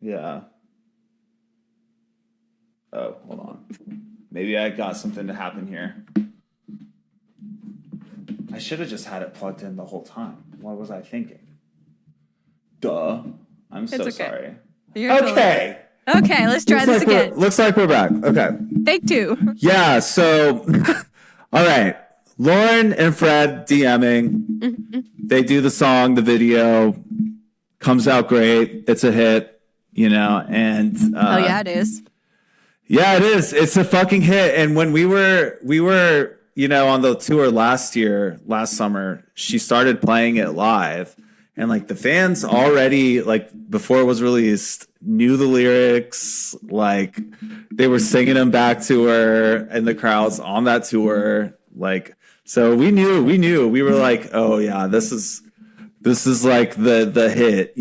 Yeah. Oh, hold on. Maybe I got something to happen here. I should have just had it plugged in the whole time. What was I thinking? Duh. I'm so sorry. You're okay. Okay, let's try this again. Looks like we're back. Okay. Take 2. Yeah, so all right. Lauren and Fred DMing. Mm-hmm. They do the song, the video comes out great. It's a hit, and oh yeah, it is. Yeah, it is. It's a fucking hit. And when we were on the tour last summer, she started playing it live, and like the fans already, like before it was released, knew the lyrics. Like they were singing them back to her in the crowds on that tour. Like, so we knew we were like, oh yeah, this is like the hit,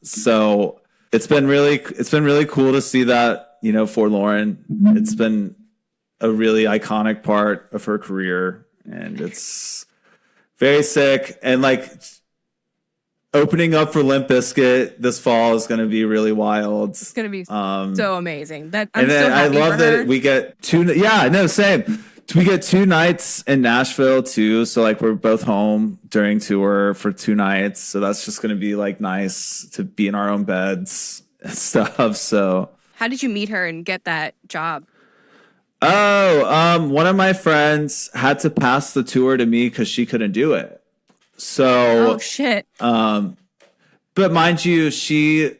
So it's been really cool to see that, for Lauren. It's been a really iconic part of her career, and it's very sick. And like opening up for Limp Bizkit this fall is going to be really wild. It's going to be so amazing. I'm so happy. I love that we get 2. Yeah, no, same. We get 2 nights in Nashville too. So like we're both home during tour for 2 nights. So that's just going to be like nice to be in our own beds and stuff. So how did you meet her and get that job? One of my friends had to pass the tour to me because she couldn't do it. So oh shit. But mind you, she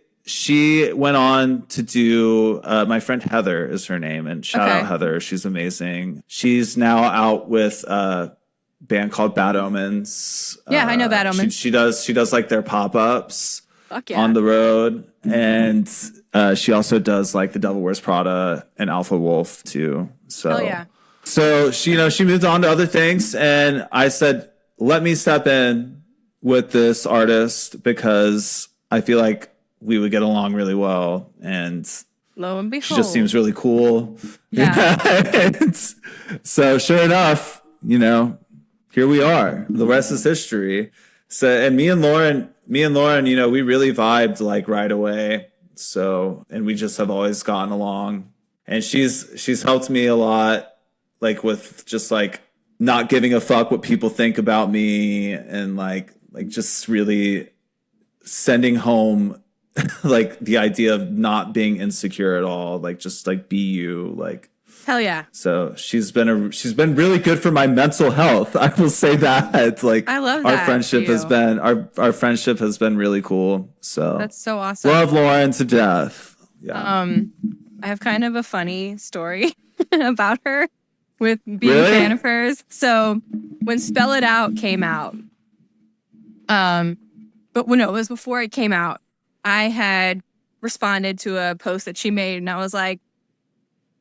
went on to do, my friend Heather is her name, and shout out Heather. She's amazing. She's now out with a band called Bad Omens. Yeah, I know Bad Omens. She does like their pop-ups on the road. And she also does like The Devil Wears Prada and Alpha Wolf too. So, so she moved on to other things, and I said, let me step in with this artist because I feel like we would get along really well, and lo and behold, she just seems really cool. Yeah. So sure enough, here we are. The rest is history. So, and me and Lauren, we really vibed like right away. So, and we just have always gotten along, and she's helped me a lot, like with just like not giving a fuck what people think about me, and like just really sending home like the idea of not being insecure at all, like just like be you, like hell yeah. So she's been really good for my mental health. I will say that. Like I love our that friendship for you. has been our friendship has been really cool. So that's so awesome. Love Lauren to death. Yeah. I have kind of a funny story about her with being Really? a fan of hers. So when Spell It Out came out, but no, it was before it came out. I had responded to a post that she made, and I was like,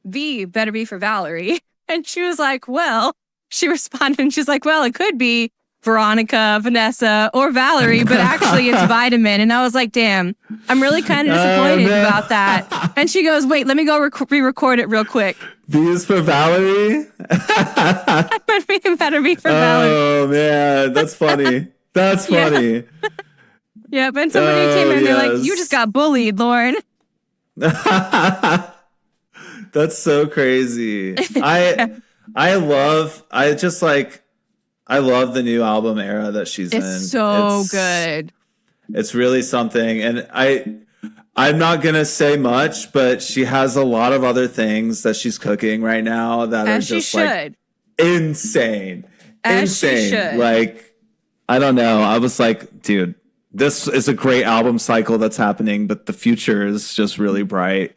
V better be for Valerie. And she was like, well, she responded and she's like, well, it could be Veronica, Vanessa, or Valerie, but actually it's Vitamin. And I was like, damn, I'm really kind of disappointed about that. And she goes, wait, let me go re-record it real quick. V is for Valerie? It better be for Valerie. Oh, man. That's funny. That's funny. Yeah, but somebody came in and they're like, you just got bullied, Lauren. That's so crazy. I love the new album era that she's in. It's so good. It's really something. And I'm not going to say much, but she has a lot of other things that she's cooking right now that are just like insane. Insane. She should. Like, I don't know. I was like, dude, this is a great album cycle that's happening, but the future is just really bright.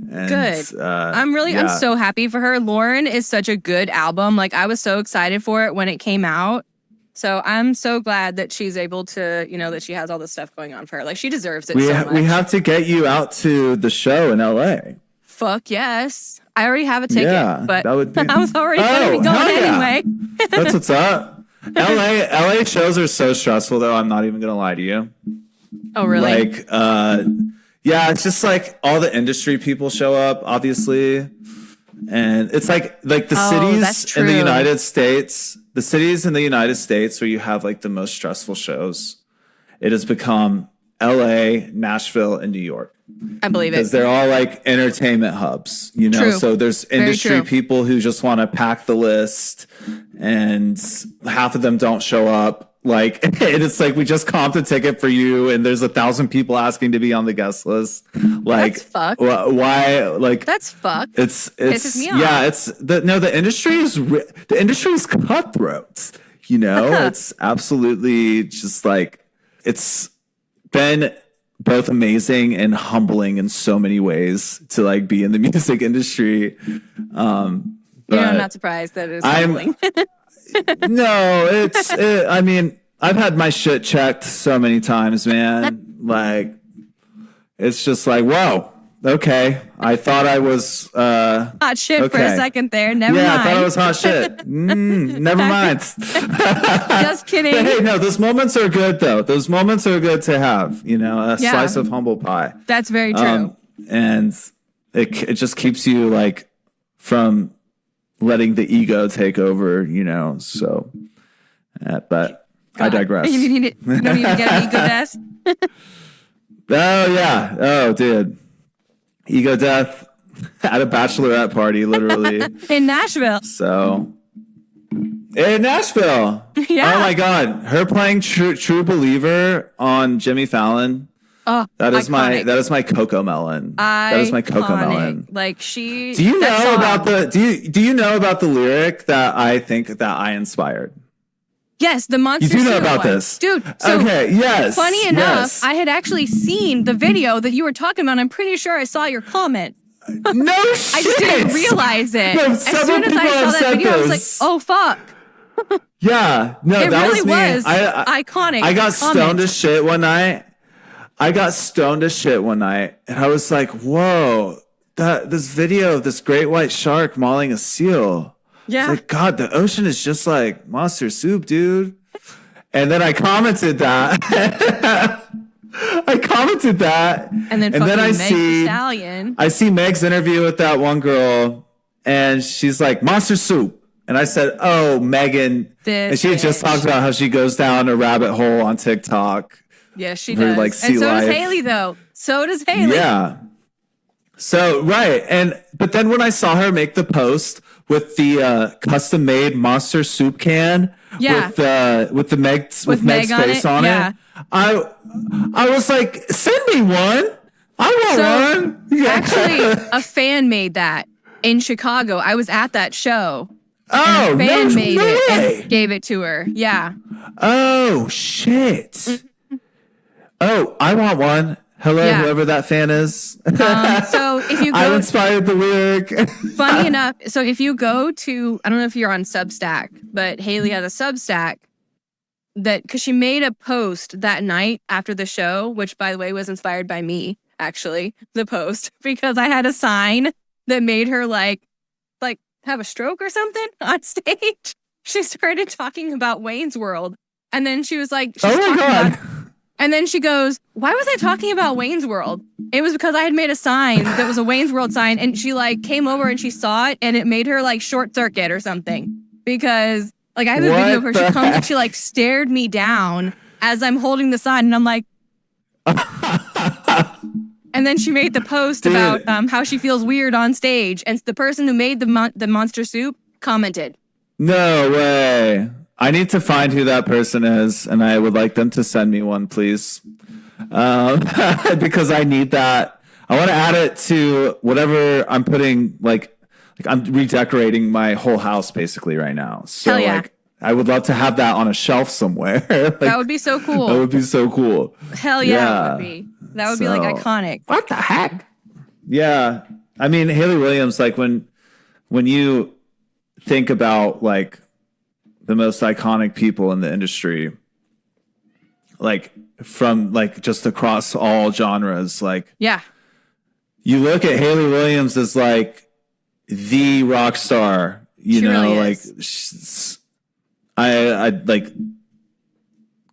And, good. I'm so happy for her. Lauren is such a good album. Like, I was so excited for it when it came out. So I'm so glad that she's able to, that she has all this stuff going on for her. Like, she deserves it so much. We have to get you out to the show in LA. Fuck yes. I already have a ticket, but that would be... I was already going to be going anyway. That's what's up. LA shows are so stressful, though. I'm not even going to lie to you. Oh, really? Like, yeah, it's just like all the industry people show up, obviously. And it's like the cities in the United States, where you have like the most stressful shows, it has become LA, Nashville, and New York. I believe it. Because they're all like entertainment hubs, True. So there's industry people who just want to pack the list, and half of them don't show up. Like, and it's like, we just comped a ticket for you, and there's 1,000 people asking to be on the guest list. Like, that's fucked. Why? Like, that's fucked. It's pisses me off. Yeah. The industry is cutthroat. It's absolutely just like, it's been both amazing and humbling in so many ways to like be in the music industry. I'm not surprised that it's humbling. No, I mean, I've had my shit checked so many times, man. Like, it's just like, whoa, okay. I thought I was hot shit for a second there. Never mind. Yeah, I thought I was hot shit. Never mind. Just kidding. But hey, no, those moments are good, though. Those moments are good to have, slice of humble pie. That's very true. And it just keeps you like from letting the ego take over, so, but God. I digress. You don't need to get an ego death. Oh, yeah. Oh, dude. Ego death at a bachelorette party, literally. In Nashville. So, in Nashville. Yeah. Oh, my God. Her playing True Believer on Jimmy Fallon. Oh, that is my Coco Melon. That is my Coco Melon. Like, she. Do you know about the lyric that I think that I inspired? Yes, the Monster. You do know about this, dude. So okay, yes. Funny enough, I had actually seen the video that you were talking about. I'm pretty sure I saw your comment. No shit. I just didn't realize it. No, as soon as I saw that video, I was like, "Oh fuck." Yeah, no, it that really was me. Iconic. I got stoned as shit one night. And I was like, "Whoa, this video of this great white shark mauling a seal." Yeah. It's like, God, the ocean is just like monster soup, dude. And then I commented that. And then I see Meg's interview with that one girl, and she's like, monster soup. And I said, oh, Megan. And she had just talked about how she goes down a rabbit hole on TikTok. Yeah, she does. Like, and so life. does Hayley, though. So does Hayley. Yeah. So right, but then when I saw her make the post with the custom made monster soup can with Meg's face on it, I was like, send me one. I want one. Yeah. Actually, a fan made that in Chicago. I was at that show. Oh, and a fan made no it way. and gave it to her. Yeah. Oh shit. Oh, I want one. Hello, whoever that fan is. So if you go, I inspired the lyric. Funny enough, so if you go to, I don't know if you're on Substack, but Hayley has a Substack because she made a post that night after the show, which by the way was inspired by me, actually, the post, because I had a sign that made her like have a stroke or something on stage. She started talking about Wayne's World. And then she was like, oh my God. And then she goes, why was I talking about Wayne's World? It was because I had made a sign that was a Wayne's World sign. And she like came over and she saw it and it made her like short circuit or something. Because like I have a video of her. She comes and she like stared me down as I'm holding the sign. And I'm like, and then she made the post about how she feels weird on stage. And the person who made the monster soup commented. No way. I need to find who that person is, and I would like them to send me one, please. Because I need that. I want to add it to whatever I'm putting, like I'm redecorating my whole house basically right now. So like I would love to have that on a shelf somewhere. Like, that would be so cool. That would be so cool. Hell yeah, it would be. That would be like iconic. What the heck? Yeah. I mean, Hayley Williams, like when you think about like the most iconic people in the industry, like from like just across all genres, like you look at Hayley Williams as like the rock star, you know, like I like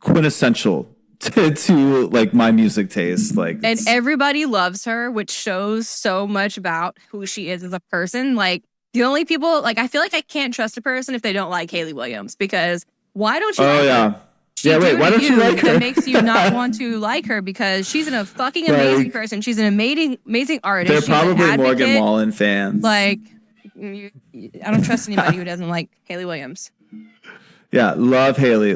quintessential to like my music taste, like, and everybody loves her, which shows so much about who she is as a person. Like the only people, like I feel like I can't trust a person if they don't like Hayley Williams, because why don't you? Why don't you like her? That makes you not want to like her, because she's a fucking amazing person. She's an amazing artist. They're probably Morgan Wallen fans. Like, I don't trust anybody who doesn't like Hayley Williams. Yeah, love Hayley.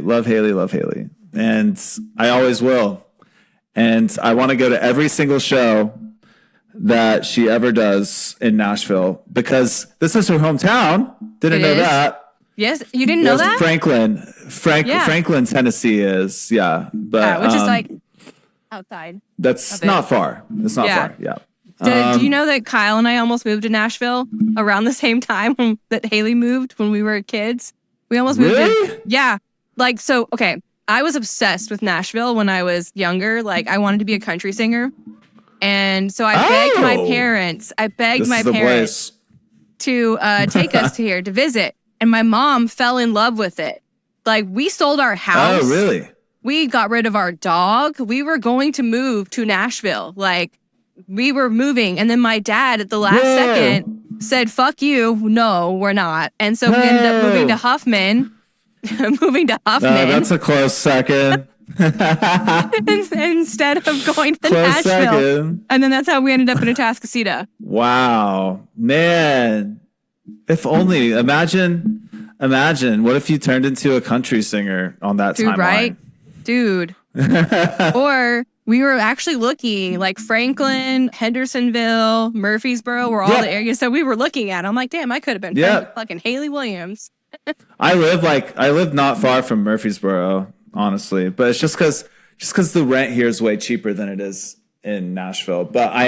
And I always will. And I want to go to every single show that she ever does in Nashville, because this is her hometown. Didn't know that. Yes, you didn't know that? Franklin, Tennessee is, but which is like outside. That's not far. It's not far. Yeah. Do you know that Kyle and I almost moved to Nashville around the same time that Hayley moved when we were kids? We almost moved. Really? Like, so, okay. I was obsessed with Nashville when I was younger. Like, I wanted to be a country singer. And so I begged my parents to take us to here to visit. And my mom fell in love with it. Like, we sold our house. Oh, really? We got rid of our dog. We were going to move to Nashville. Like, we were moving. And then my dad at the last second said, fuck you. No, we're not. And so we ended up moving to Huffman. That's a close second. Instead of going to Nashville. Second. And then that's how we ended up in Atascocita. Wow. Man. If only. Imagine what if you turned into a country singer on that timeline? Right? Dude. Or we were actually looking like Franklin, Hendersonville, Murfreesboro were all the areas that we were looking at. I'm like, damn, I could have been friends with fucking Hayley Williams. I live not far from Murfreesboro, honestly, but it's just because the rent here is way cheaper than it is in Nashville. But I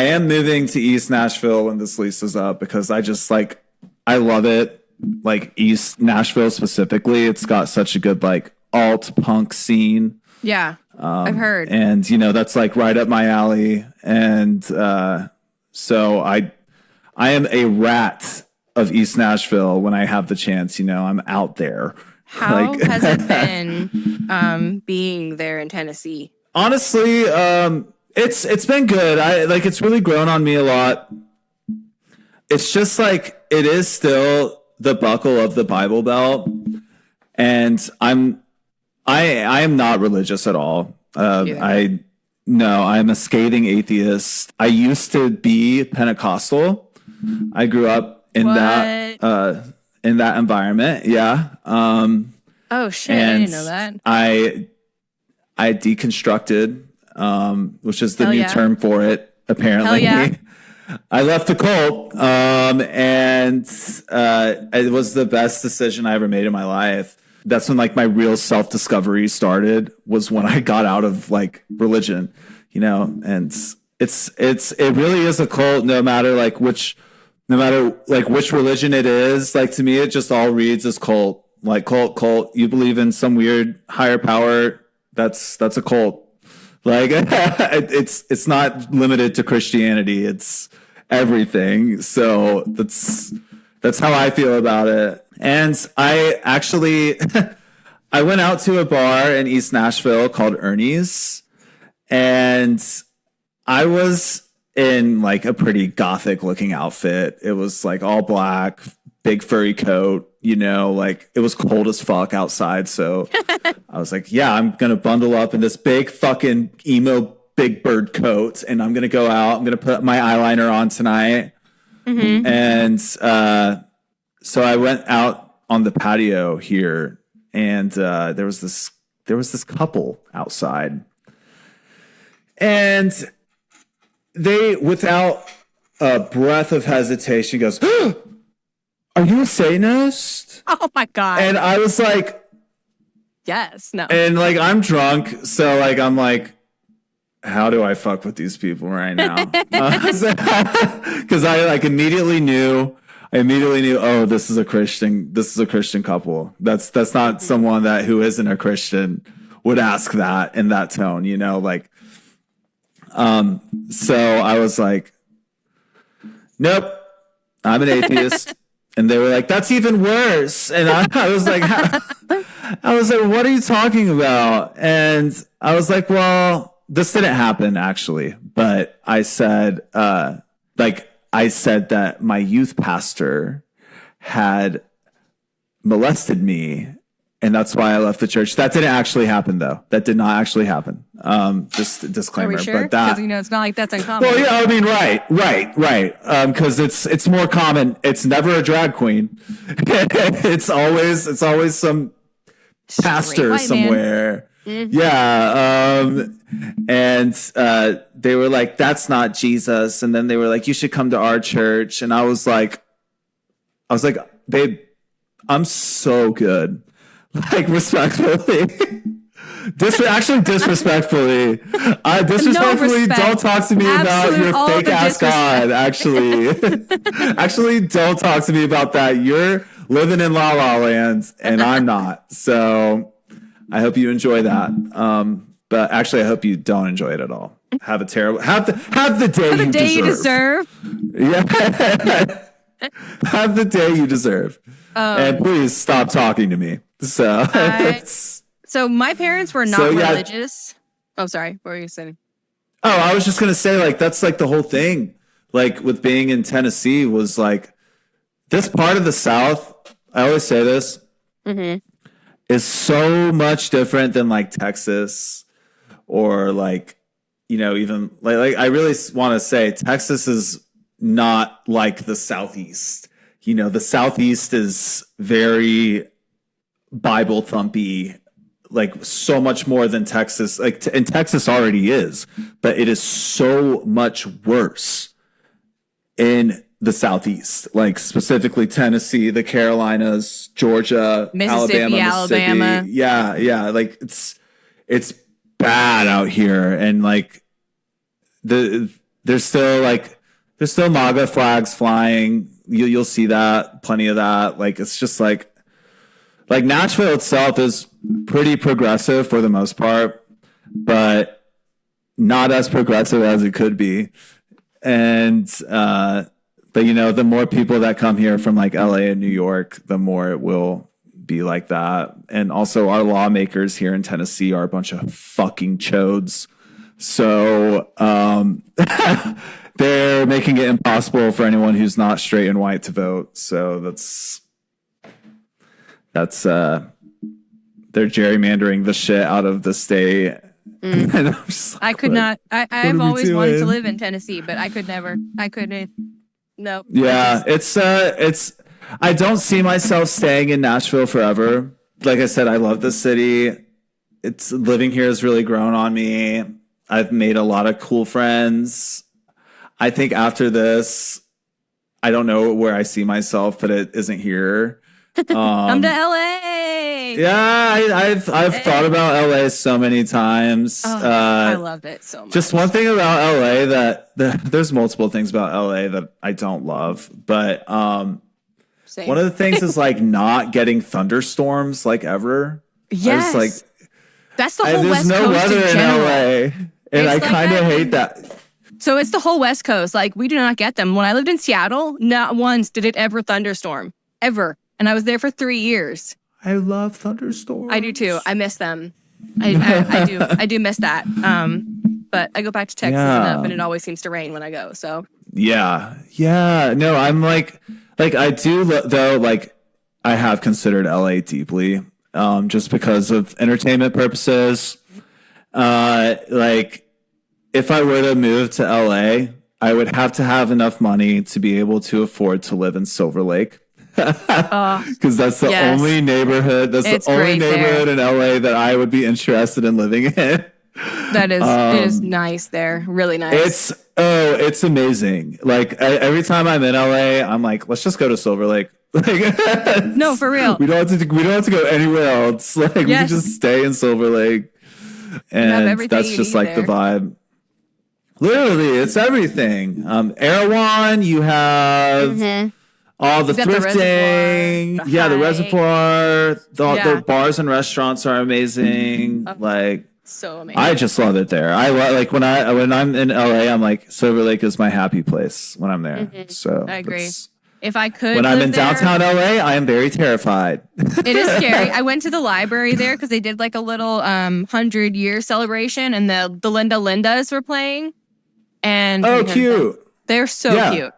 am moving to East Nashville when this lease is up, because I love it. Like East Nashville specifically, it's got such a good like alt punk scene. Yeah, I've heard, and that's like right up my alley. And so I am a rat of East Nashville when I have the chance. I'm out there. How has it been being there in Tennessee? Honestly, it's been good. It's really grown on me a lot. It's just like it is still the buckle of the Bible Belt, and I am not religious at all. No, I'm a scathing atheist. I used to be Pentecostal. I grew up in that environment. Yeah. Oh shit! I didn't know that. I deconstructed, which is the new term for it. Apparently, I left the cult, and it was the best decision I ever made in my life. That's when like my real self-discovery started, was when I got out of like religion, and it really is a cult, no matter which religion it is. Like, to me, it just all reads as cult, like cult. You believe in some weird higher power. That's a cult. Like, it's not limited to Christianity. It's everything. So that's how I feel about it. And I actually, I went out to a bar in East Nashville called Ernie's, and I was in like a pretty gothic looking outfit. It was like all black, big furry coat, like it was cold as fuck outside. So I was like, yeah, I'm going to bundle up in this big fucking emo big bird coat, and I'm going to go out. I'm going to put my eyeliner on tonight. Mm-hmm. And, so I went out on the patio here, and there was this couple outside, and they, without a breath of hesitation, goes, "Are you a Satanist?" Oh my God! And I was like, "Yes, no." And like, I'm drunk, so like, I'm like, how do I fuck with these people right now? Because I like immediately knew, oh, this is a Christian couple. That's not someone who isn't a Christian would ask that in that tone, like, so I was like, nope, I'm an atheist. And they were like, that's even worse. And I was like, what are you talking about? And I was like, well, this didn't happen actually, but I said that my youth pastor had molested me, and that's why I left the church. That didn't actually happen, though. That did not actually happen. Just a disclaimer. Are we sure? But Because it's not like that's uncommon. Well, yeah, I mean, right. Because it's more common. It's never a drag queen. it's always some pastor somewhere. Mm-hmm. Yeah. And they were like, that's not Jesus. And then they were like, you should come to our church. And I was like, babe, I'm so good. Like, respectfully. Disrespectfully. Don't talk to me about your fake ass God. Actually, don't talk to me about that. You're living in La La Land, and I'm not. So I hope you enjoy that. But actually, I hope you don't enjoy it at all. Have the day you deserve. Yeah. Have the day you deserve. And please stop talking to me. So my parents were not religious. Oh, sorry. What were you saying? Oh, I was just going to say, like, that's like the whole thing. Like, with being in Tennessee was like, this part of the South, I always say this, is so much different than like Texas, or like, even like I really want to say Texas is not like the Southeast. The Southeast is very Bible thumpy, like so much more than Texas. Like, and Texas already is, but it is so much worse in the Southeast, like specifically Tennessee, the Carolinas, Georgia, Mississippi. Yeah. Like it's bad out here. And like there's still MAGA flags flying. You'll see that, plenty of that. Like, it's just like Nashville itself is pretty progressive for the most part, but not as progressive as it could be. And, but the more people that come here from like LA and New York, the more it will be like that. And also, our lawmakers here in Tennessee are a bunch of fucking chodes. So, they're making it impossible for anyone who's not straight and white to vote. So they're gerrymandering the shit out of the state. And I'm just like, I could not. I've are we always wanted to doing? live in Tennessee, but I could never. I couldn't. No. Yeah, it's I don't see myself staying in Nashville forever. Like I said, I love the city. It's living here has really grown on me. I've made a lot of cool friends. I think after this, I don't know where I see myself, but it isn't here. Come to LA. Yeah, I've thought about LA so many times. I love it so much. Just one thing about LA there's multiple things about LA that I don't love, but Same. one of the things is like not getting thunderstorms like ever. Yes, like that's the whole there's West no Coast weather in general. LA, and I It's like kind of that. hate that. So it's the whole West Coast. Like, we do not get them. When I lived in Seattle, not once did it ever thunderstorm, ever. And I was there for 3 years. I love thunderstorms. I do too. I miss them. I do. I do miss that. But I go back to Texas enough, and it always seems to rain when I go. So Yeah. No, I'm like I do though. Like, I have considered LA deeply, just because of entertainment purposes. Like, if I were to move to LA, I would have to have enough money to be able to afford to live in Silver Lake. Because that's the only neighborhood. That's It's the only great neighborhood in LA that I would be interested in living in. that is it is nice there. Really nice. It's amazing. Like, every time I'm in LA, I'm like, let's just go to Silver Lake. Like, No, for real. We don't have to go anywhere else. Like, we can just stay in Silver Lake, and that's just like the vibe. Literally, it's everything. Erewhon, you have all the The thrifting. reservoir, the reservoir. The bars and restaurants are amazing. Like, so amazing. I just love it there. I like when I'm in LA, I'm like, Silver Lake is my happy place when I'm there. So I agree. If I could, when I'm in there, downtown LA, I am very terrified. It is scary. I went to the library there because they did like a little 100-year celebration, and the Linda Lindas were playing. And cute. They're so cute.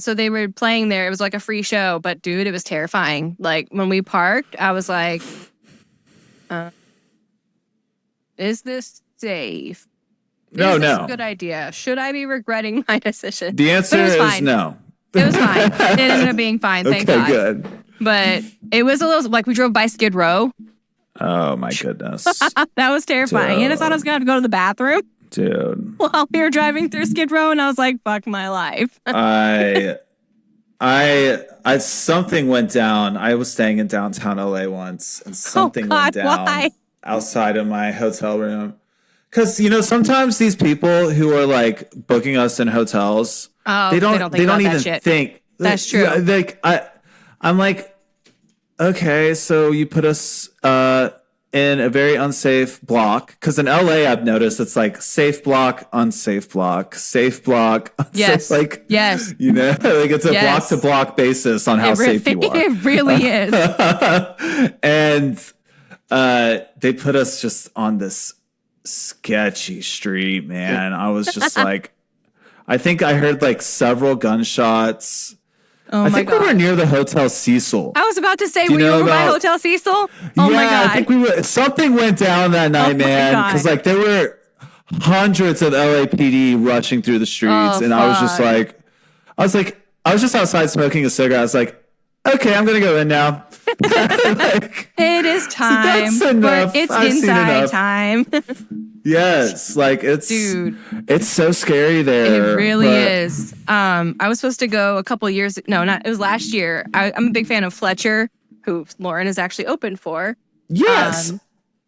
So they were playing there. It was like a free show, but dude, it was terrifying. Like, when we parked, I was like, is this safe? No. Is this a good idea? Should I be regretting my decision? The answer is no. It was fine. It ended up being fine. Thank God. Okay, good. But it was a little, like, we drove by Skid Row. Oh my goodness. That was terrifying. And I thought I was going to have to go to the bathroom. Dude. While we were driving through Skid Row, and I was like, fuck my life. I something went down. I was staying in downtown LA once, and something went down outside of my hotel room. Because, sometimes these people who are like booking us in hotels, they don't even think. That's true. Like, I'm like, okay, so you put us in a very unsafe block, because in LA I've noticed it's like safe block, unsafe block, safe block, unsafe, yes, like, yes, like it's a block to block basis on how safe you are. It really is. And they put us just on this sketchy street, man. I was just like, I think I heard like several gunshots. Oh, I think we were near the Hotel Cecil. I was about to say, were you over by Hotel Cecil? Oh my God. I think we were. Something went down that night, man. Because like there were hundreds of LAPD rushing through the streets, and I was just like, I was just outside smoking a cigarette. I was like, okay, I'm gonna go in now. Like, it is time. That's enough. It's inside time. Yes, like it's so scary there. It really is. I was supposed to go a couple years. No, not. It was last year. I'm a big fan of Fletcher, who Lauren is actually open for. Yes,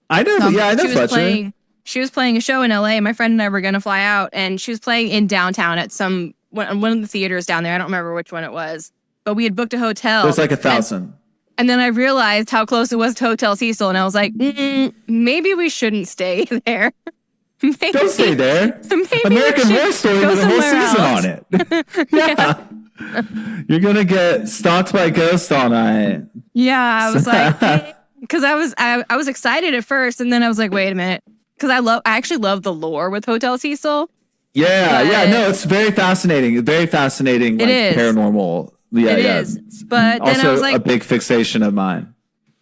I know. I know Fletcher. She was playing a show in LA. My friend and I were gonna fly out, and she was playing in downtown at one of the theaters down there. I don't remember which one it was, but we had booked a hotel. It was like 1,000. And then I realized how close it was to Hotel Cecil, and I was like, maybe we shouldn't stay there. Don't stay there. American Horror Story with a whole season on it. You're going to get stalked by ghosts all night. Yeah, I was like, because I was excited at first, and then I was like, wait a minute. Because I actually love the lore with Hotel Cecil. Yeah, no, it's very fascinating. Very fascinating, like, paranormal. Yeah, it is. But then also I was like, a big fixation of mine.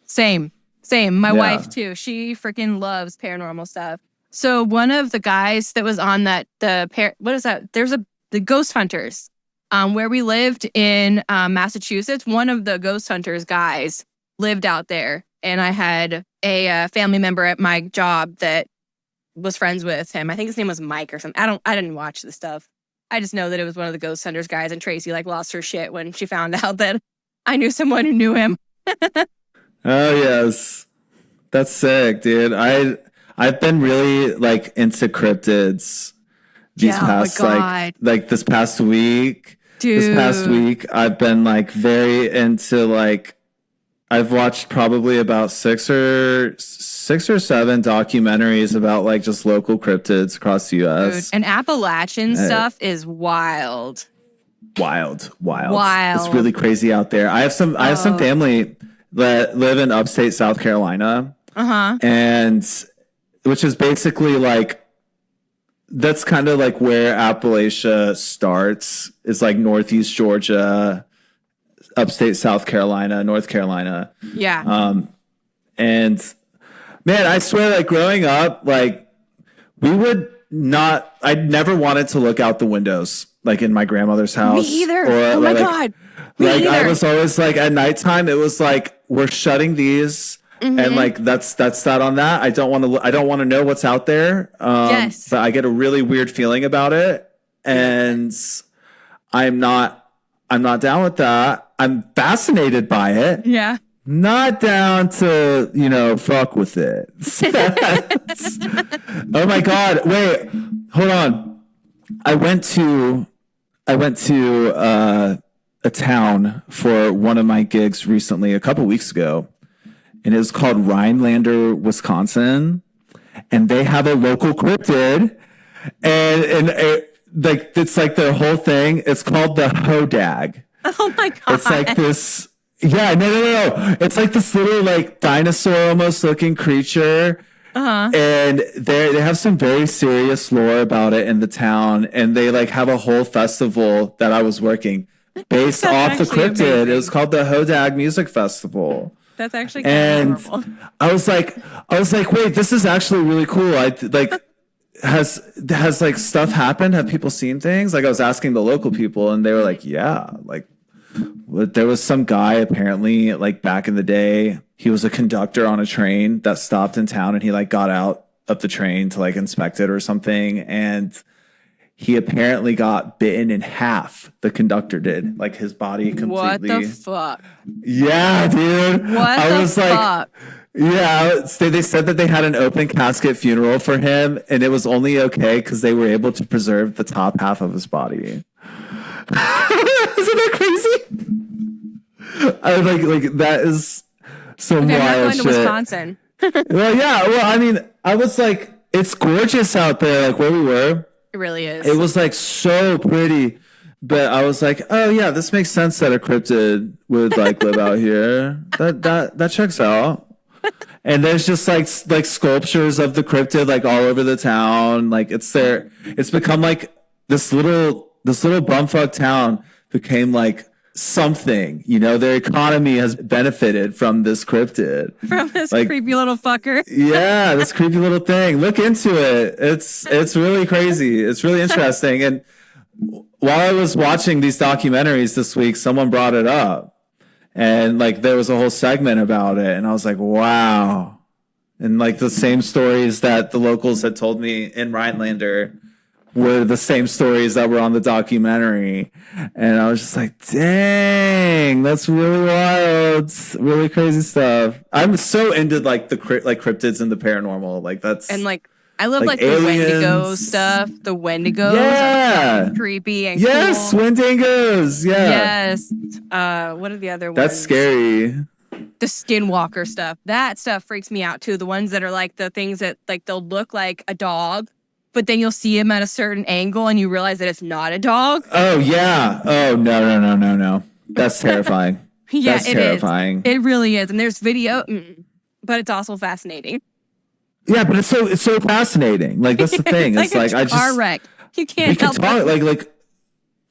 Same. My wife too. She freaking loves paranormal stuff. So one of the guys that was on what is that? The Ghost Hunters. Where we lived in Massachusetts, one of the Ghost Hunters guys lived out there, and I had a family member at my job that was friends with him. I think his name was Mike or something. I didn't watch the stuff. I just know that it was one of the Ghost Hunters guys, and Tracy lost her shit when she found out that I knew someone who knew him. Oh yes, that's sick, dude. I've been really into cryptids these past this past week. Dude. This past week, I've been very into I've watched probably about six or seven documentaries about just local cryptids across the U.S. Dude, and Appalachian stuff is wild. Wild. It's really crazy out there. I have some family that live in upstate South Carolina. And which is basically that's kind of where Appalachia starts. It's Northeast Georgia, upstate South Carolina, North Carolina. Yeah. And man, I swear, growing up, we would not, I never wanted to look out the windows, in my grandmother's house. Me either. Oh my God. I was always at nighttime, it was we're shutting these. And that's that on that. I don't want to know what's out there. Yes. But I get a really weird feeling about it. And I'm not down with that. I'm fascinated by it. Yeah. Not down to, fuck with it. Oh my God. Wait, hold on. I went to a town for one of my gigs recently, a couple weeks ago. And it was called Rhinelander, Wisconsin. And they have a local cryptid. And it's their whole thing. It's called the Hodag. Oh my God. It's this. Yeah, no. It's this little dinosaur almost looking creature. And they have some very serious lore about it in the town. And they have a whole festival that I was working based off the cryptid. Amazing. It was called the Hodag Music Festival. That's actually kind of normal. I was like, wait, this is actually really cool. Has stuff happened? Have people seen things? I was asking the local people, and they were yeah, there was some guy apparently back in the day. He was a conductor on a train that stopped in town, and he got out of the train to inspect it or something, and he apparently got bitten in half. The conductor did. His body completely. What the fuck? Yeah, dude. I was fuck? Yeah, they said that they had an open casket funeral for him, and it was only okay because they were able to preserve the top half of his body. Isn't that crazy? I that is some wild shit. Wisconsin. Well, yeah. Well, I mean, I was it's gorgeous out there, where we were. It really is. It was so pretty, but I was oh yeah, this makes sense that a cryptid would live out here. That checks out. And there's just sculptures of the cryptid all over the town. It's there. It's become this little bumfuck town became something. Their economy has benefited from this cryptid. From this creepy little fucker. Yeah, this creepy little thing. Look into it. It's really crazy. It's really interesting. And while I was watching these documentaries this week, someone brought it up. And there was a whole segment about it. And I was wow. And the same stories that the locals had told me in Rhinelander were the same stories that were on the documentary. And I was just dang, that's really wild. Really crazy stuff. I'm so into the cryptids and the paranormal. That's and I love the aliens. Wendigo stuff. The Wendigos are creepy and yes, cool. Wendigos. Yeah. Yes. What are the other ones? That's scary. The skinwalker stuff. That stuff freaks me out too. The ones that are the things that they'll look like a dog, but then you'll see him at a certain angle and you realize that it's not a dog. Oh yeah. Oh no. That's terrifying. Yeah, that's terrifying. It really is. And there's video, but it's also fascinating. Yeah, but it's so fascinating. That's the thing. It's a car wreck. You can't help it.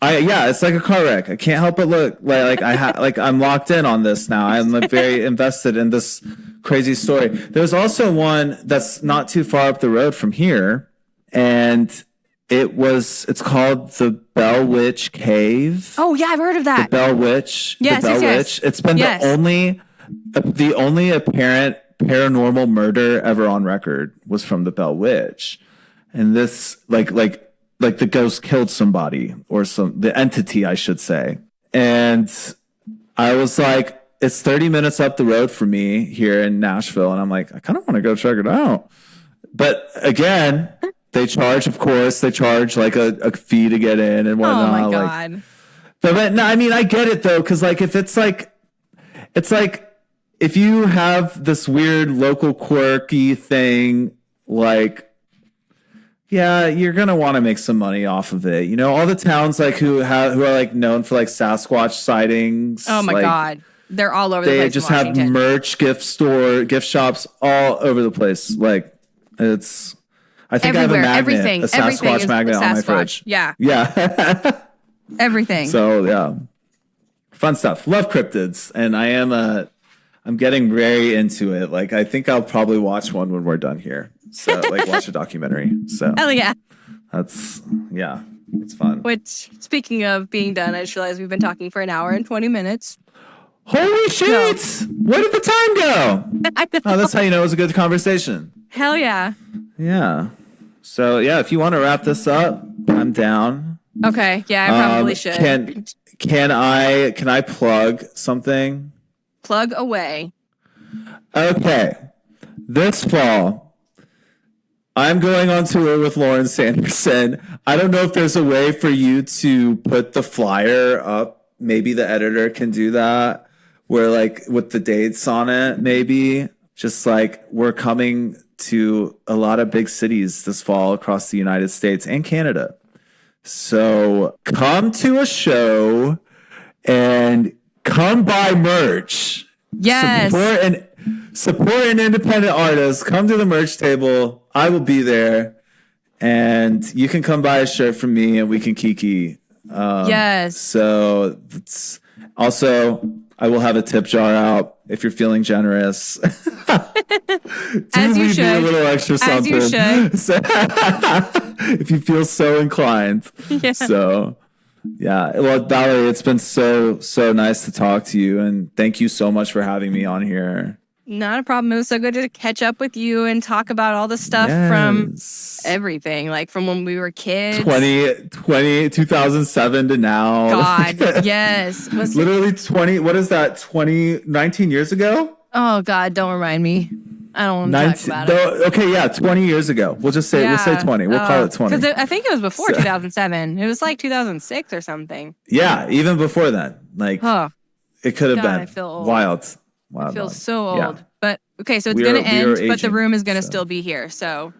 It's like a car wreck. I can't help but look like I'm locked in on this now. I'm like very invested in this crazy story. There's also one that's not too far up the road from here, and it's called the Bell Witch Cave. Oh yeah, I've heard of that. The Bell Witch. Yes, the Bell Witch. It's been the only apparent paranormal murder ever on record was from the Bell Witch, and this like the ghost killed somebody or the entity, I should say. And I was like, it's 30 minutes up the road from me here in Nashville. And I'm like, I kind of want to go check it out. But again, they charge, of course, like a fee to get in and whatnot. Oh my God. But no, I mean, I get it though. Cause like, it's like, if you have this weird local quirky thing, like, yeah, you're gonna want to make some money off of it. You know, all the towns like who are like known for like Sasquatch sightings. Oh my God, they're all over the place. They just have merch, gift shops all over the place. Like it's, I think everywhere. I have a magnet, a Sasquatch magnet on my fridge. Yeah, everything. So yeah, fun stuff. Love cryptids, and I'm getting very into it. Like I think I'll probably watch one when we're done here. So like watch a documentary. So hell yeah. It's fun. Which, speaking of being done, I just realized we've been talking for an hour and 20 minutes. Holy shit! So, where did the time go? Oh, that's how you know it was a good conversation. Hell yeah. Yeah. So yeah, if you want to wrap this up, I'm down. Okay. Yeah, I probably should. Can I plug something? Plug away. Okay. This fall, I'm going on tour with Lauren Sanderson. I don't know if there's a way for you to put the flyer up. Maybe the editor can do that, where like with the dates on it, maybe just like we're coming to a lot of big cities this fall across the United States and Canada. So come to a show and come buy merch. Yes. Support an independent artist. Come to the merch table. I will be there. And you can come buy a shirt from me and we can kiki. Yes. So also, I will have a tip jar out if you're feeling generous. As you should. A little extra something. As you should. So, if you feel so inclined. Yeah. So, yeah. Well, Valerie, it's been so nice to talk to you. And thank you so much for having me on here. Not a problem. It was so good to catch up with you and talk about all the stuff from everything, like from when we were kids. 2007 to now. God, yes. Literally 19 years ago? Oh, God, don't remind me. I don't want to talk about it. Okay, yeah, 20 years ago. We'll just say, we'll say 20. We'll call it 20. Because I think it was before 2007. It was like 2006 or something. Yeah, even before then. Like, it could have been. I feel old. Wild. I feel so old. Yeah. But okay, so it's going to end, but the room is going to still be here. So